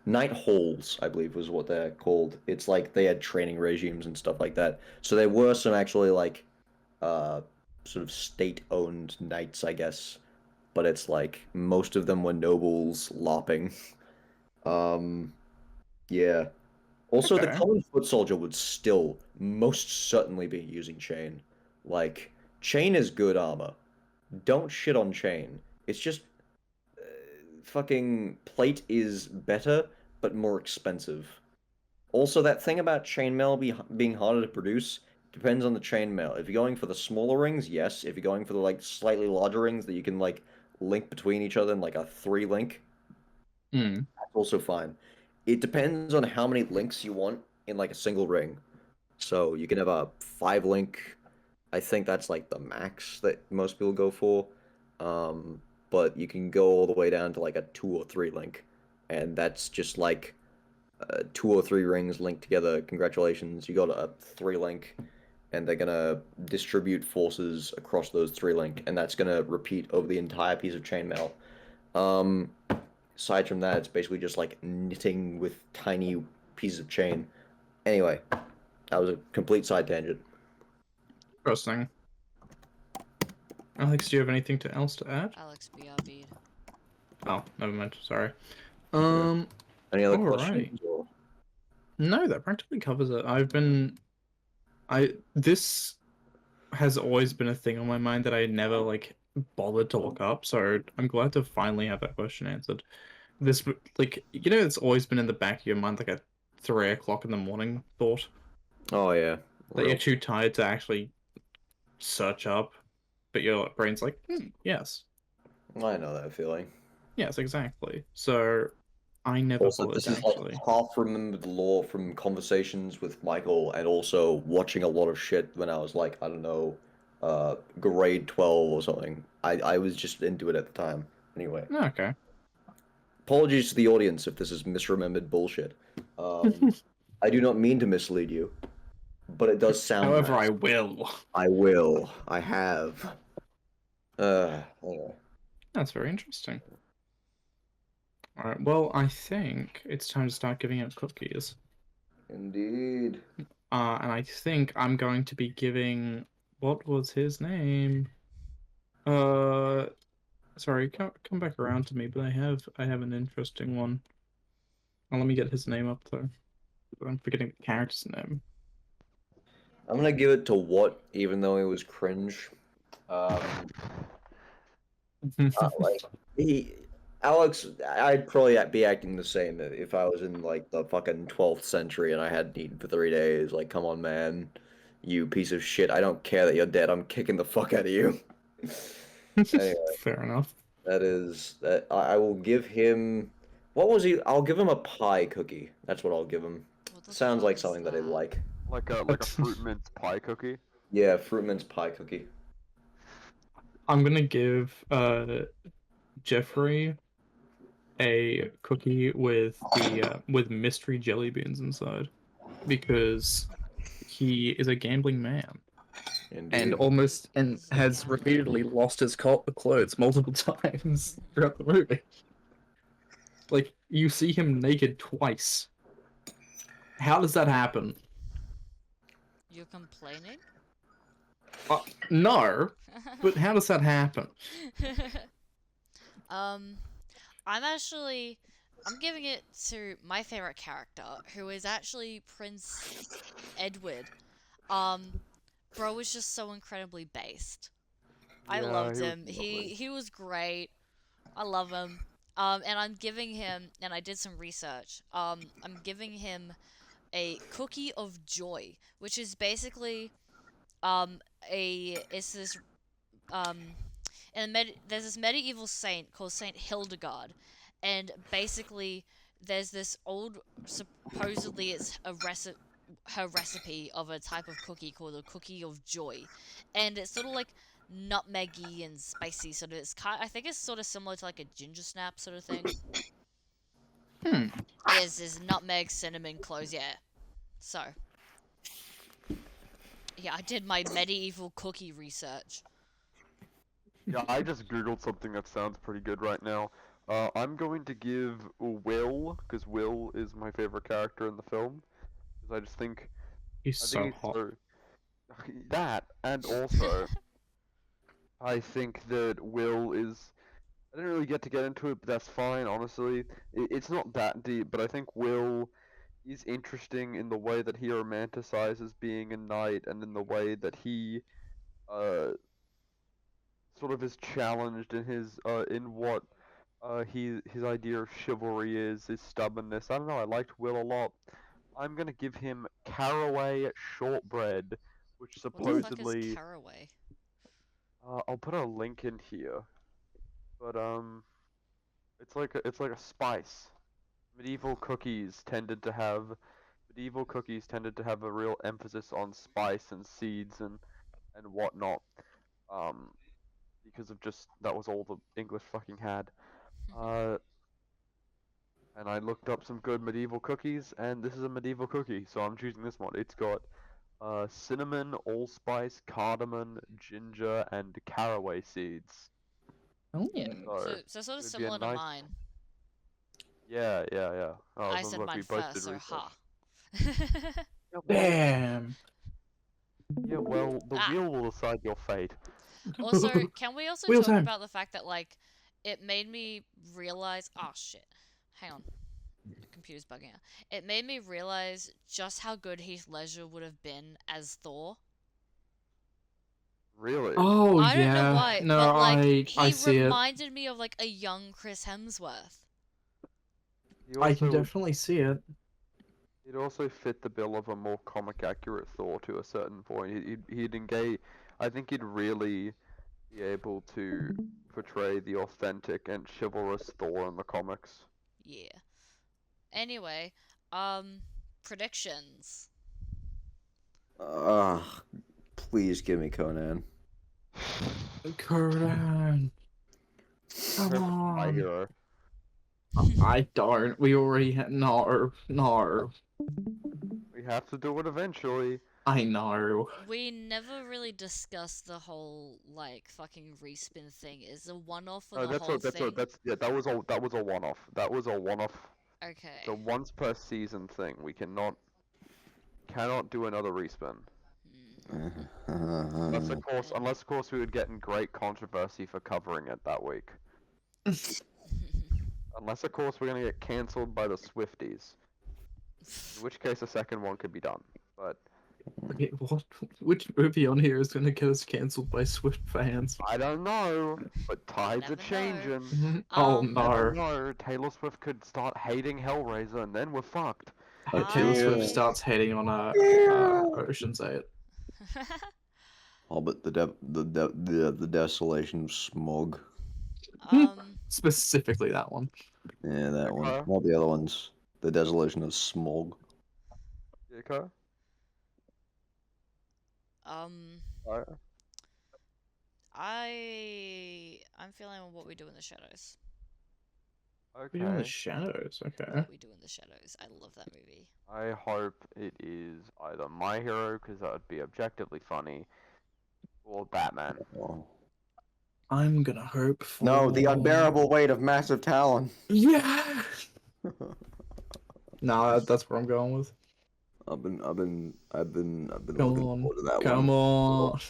S4: Knight halls, I believe, was what they're called. It's like they had training regimes and stuff like that. So there were some actually like uh sort of state-owned knights, I guess. But it's like most of them were nobles lopping. Um, yeah. Also, the
S2: Okay.
S4: common foot soldier would still most certainly be using chain. Like, chain is good armor. Don't shit on chain. It's just fucking plate is better, but more expensive. Also, that thing about chainmail being harder to produce depends on the chainmail. If you're going for the smaller rings, yes. If you're going for the like slightly larger rings that you can like link between each other in like a 3 link,
S2: Mm.
S4: that's also fine. It depends on how many links you want in like a single ring. So you can have a 5 link. I think that's like the max that most people go for. Um, but you can go all the way down to like a 2 or 3 link, and that's just like 2 or 3 rings linked together. Congratulations, you got a 3 link, and they're gonna distribute forces across those 3 link, and that's gonna repeat over the entire piece of chainmail. Um, Aside from that, it's basically just like knitting with tiny pieces of chain. Anyway, that was a complete side tangent.
S2: Interesting. Alex, do you have anything else to add?
S3: Alex BRB.
S2: Oh, never mind. Sorry.
S4: Yeah. Any other
S2: Alrighty.
S4: questions? Or...
S2: No, that practically covers it. This has always been a thing on my mind that I never like bothered to look up, so I'm glad to finally have that question answered. Like, it's always been in the back of your mind, like a 3 o'clock in the morning thought
S4: Oh yeah,
S2: that you're
S4: real.
S2: too tired to actually search up, but your brain's like, yes,
S4: I know that feeling.
S2: yes, exactly. So I never
S4: Also,
S2: bothered
S4: this
S2: to
S4: is like
S2: actually.
S4: half remembered lore from conversations with Michael, and also watching a lot of shit when I was like, I don't know, grade 12 or something. I was just into it at the time. Anyway,
S2: Okay.
S4: apologies to the audience if this is misremembered bullshit. I do not mean to mislead you. but it does sound
S2: However,
S4: nice.
S2: I will.
S4: I will. I have. Anyway.
S2: That's very interesting. Alright, well, I think it's time to start giving out cookies.
S4: Indeed.
S2: And I think I'm going to be giving... What was his name? Sorry, come back around to me, but I have an interesting one. Let me get his name up, though. I'm forgetting the character's name.
S4: I'm gonna give it to What, even though it was cringe. Like Alex, I'd probably be acting the same if I was in like the fucking 12th century and I hadn't eaten for 3 days. Like, come on, man, you piece of shit! I don't care that you're dead. I'm kicking the fuck out of you. Anyway,
S2: Fair enough.
S4: that is that. I will give him. What was he? I'll give him a pie cookie. That's what I'll give him.
S3: What the
S4: Sounds
S3: fuck
S4: like
S3: is
S4: something that I'd
S3: that?
S4: like.
S1: Like a fruit mince pie cookie.
S4: Yeah, fruit mince pie cookie.
S2: I'm gonna give Jeffrey a cookie with the with mystery jelly beans inside, because he is a gambling man and
S4: Indeed.
S2: has repeatedly lost his clothes multiple times throughout the movie. Like, you see him naked twice. How does that happen?
S3: You're complaining?
S2: No, but how does that happen?
S3: I'm giving it to my favorite character, who is actually Prince Edward. Bro was just so incredibly based. I
S1: Yeah,
S3: loved
S1: he was
S3: him.
S1: lovely.
S3: He was great. I love him. And I'm giving him, and I did some research. I'm giving him a cookie of joy, which is basically it's this there's this medieval saint called Saint Hildegard, and basically there's this old, supposedly it's her recipe of a type of cookie called a cookie of joy, and it's sort of like nutmeggy and spicy, sort of. I think it's sort of similar to like a ginger snap sort of thing. Yes, there's nutmeg, cinnamon, cloves, yeah. So yeah, I did my medieval cookie research.
S1: Yeah, I just googled something that sounds pretty good right now. I'm going to give Will, because Will is my favorite character in the film. Because I just think,
S2: He's
S1: I
S2: so
S1: think he's
S2: hot.
S1: so that, and also I think that Will is. I didn't really get into it, but that's fine. Honestly, it's not that deep, but I think Will is interesting in the way that he romanticizes being a knight, and in the way that he uh sort of is challenged in his in what his idea of chivalry is his stubbornness. I don't know, I liked Will a lot. I'm gonna give him caraway shortbread, which
S3: What the fuck is
S1: supposedly
S3: caraway?
S1: I'll put a link in here, but it's like a spice. Medieval cookies tended to have a real emphasis on spice and seeds and whatnot. Um, because of just that was all the English fucking had. Uh, and I looked up some good medieval cookies, and this is a medieval cookie, so I'm choosing this one. It's got cinnamon, allspice, cardamom, ginger, and caraway seeds.
S2: Oh.
S3: Yeah.
S1: So
S3: So sort of
S1: it'd be a
S3: similar to
S1: nice.
S3: mine.
S1: Yeah, yeah, yeah. Oh,
S3: I
S1: sounds
S3: said
S1: like
S3: mine
S1: we both
S3: first,
S1: did
S3: so
S1: research.
S3: ha.
S1: Yeah, well,
S2: Damn.
S1: yeah, well, the
S3: Ah.
S1: wheel will decide your fate.
S3: Also, can we also
S2: Wheel
S3: talk
S2: time.
S3: about the fact that, like, it made me realize. Oh shit. Hang on. The computer's bugging out. It made me realize just how good Heath Ledger would have been as Thor.
S1: Really?
S2: Oh
S3: I don't know
S2: yeah.
S3: why,
S2: No,
S3: but like
S2: I
S3: he
S2: see it.
S3: reminded me of like a young Chris Hemsworth.
S1: He
S2: I can
S1: also
S2: definitely see it.
S1: He'd also fit the bill of a more comic accurate Thor to a certain point. He'd engage. I think he'd really be able to portray the authentic and chivalrous Thor in the comics.
S3: Yeah. Anyway, predictions.
S4: Please give me Conan.
S2: Conan. Come
S1: My
S2: on.
S1: hero.
S2: I don't. We already had no.
S1: We have to do it eventually.
S2: I know.
S3: We never really discussed the whole like fucking respin thing. Is a one-off for
S1: No,
S3: the whole thing?
S1: that was a one-off. That was a one-off.
S3: Okay.
S1: The once per season thing. We cannot do another respin. Unless of course we would get in great controversy for covering it that week. Unless of course we're gonna get cancelled by the Swifties. In which case a second one could be done. But
S2: Wait, what? Which movie on here is gonna get us cancelled by Swift fans?
S1: I don't know. But tides are
S3: Never know.
S1: changing.
S2: Oh
S1: Never
S2: no.
S1: know. Taylor Swift could start hating Hellraiser and then we're fucked.
S2: Taylor Swift
S4: Yeah.
S2: starts hating on Ocean's 8.
S4: Oh, but the desolation of smog.
S2: Specifically that one.
S4: Yeah, that one.
S1: Okay.
S4: All the other ones. The desolation of smog.
S1: Okay. Alright.
S3: I'm feeling what we do in the shadows.
S2: We do in the
S1: Okay.
S2: shadows, okay.
S3: What we do in the shadows. I love that movie.
S1: I hope it is either My Hero, because that would be objectively funny, or Batman.
S4: Oh.
S2: I'm gonna hope for...
S4: No, the unbearable weight of massive talon.
S2: Yeah! Nah, that's where I'm going with.
S4: I've been looking
S2: Come
S4: forward to that
S2: on. Come
S4: one.
S2: on.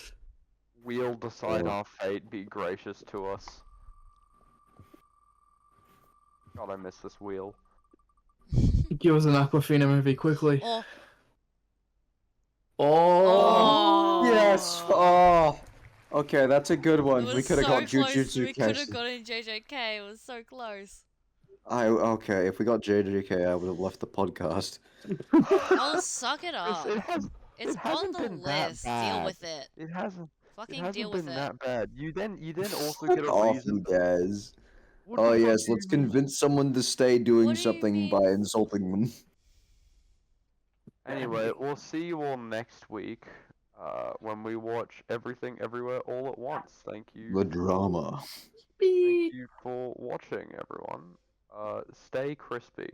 S1: We'll decide
S4: Oh.
S1: our fate, be gracious to us. God, I miss this wheel.
S2: Give us an Aquafina movie, quickly.
S3: Oh.
S2: Oh!
S4: Yes! Oh! Okay, that's a good
S3: It
S4: one.
S3: was
S4: We could have
S3: so
S4: got
S3: close.
S4: Jujutsu
S3: We could have
S4: Kaisen.
S3: gotten JJK. It was so close.
S4: Okay, if we got JJK, I would have left the podcast.
S3: Oh, suck it up.
S1: It has.
S3: It's
S1: it
S3: on
S1: hasn't
S3: the
S1: been that
S3: list. Deal
S1: bad.
S3: with it.
S1: It hasn't.
S3: Fucking
S1: It
S3: deal
S1: hasn't
S3: with
S1: been
S3: it.
S1: that bad. You then also
S4: Fuck
S1: get a
S4: off,
S1: reason.
S4: you guys.
S1: What
S4: Oh
S1: the fuck
S4: yes,
S1: do
S4: let's
S1: you mean?
S4: convince someone to stay doing
S3: What do you
S4: something by
S3: mean?
S4: insulting them.
S1: Anyway, we'll see you all next week. When we watch Everything Everywhere All at Once. Thank you.
S4: The drama.
S1: Thank you for watching, everyone. Stay crispy.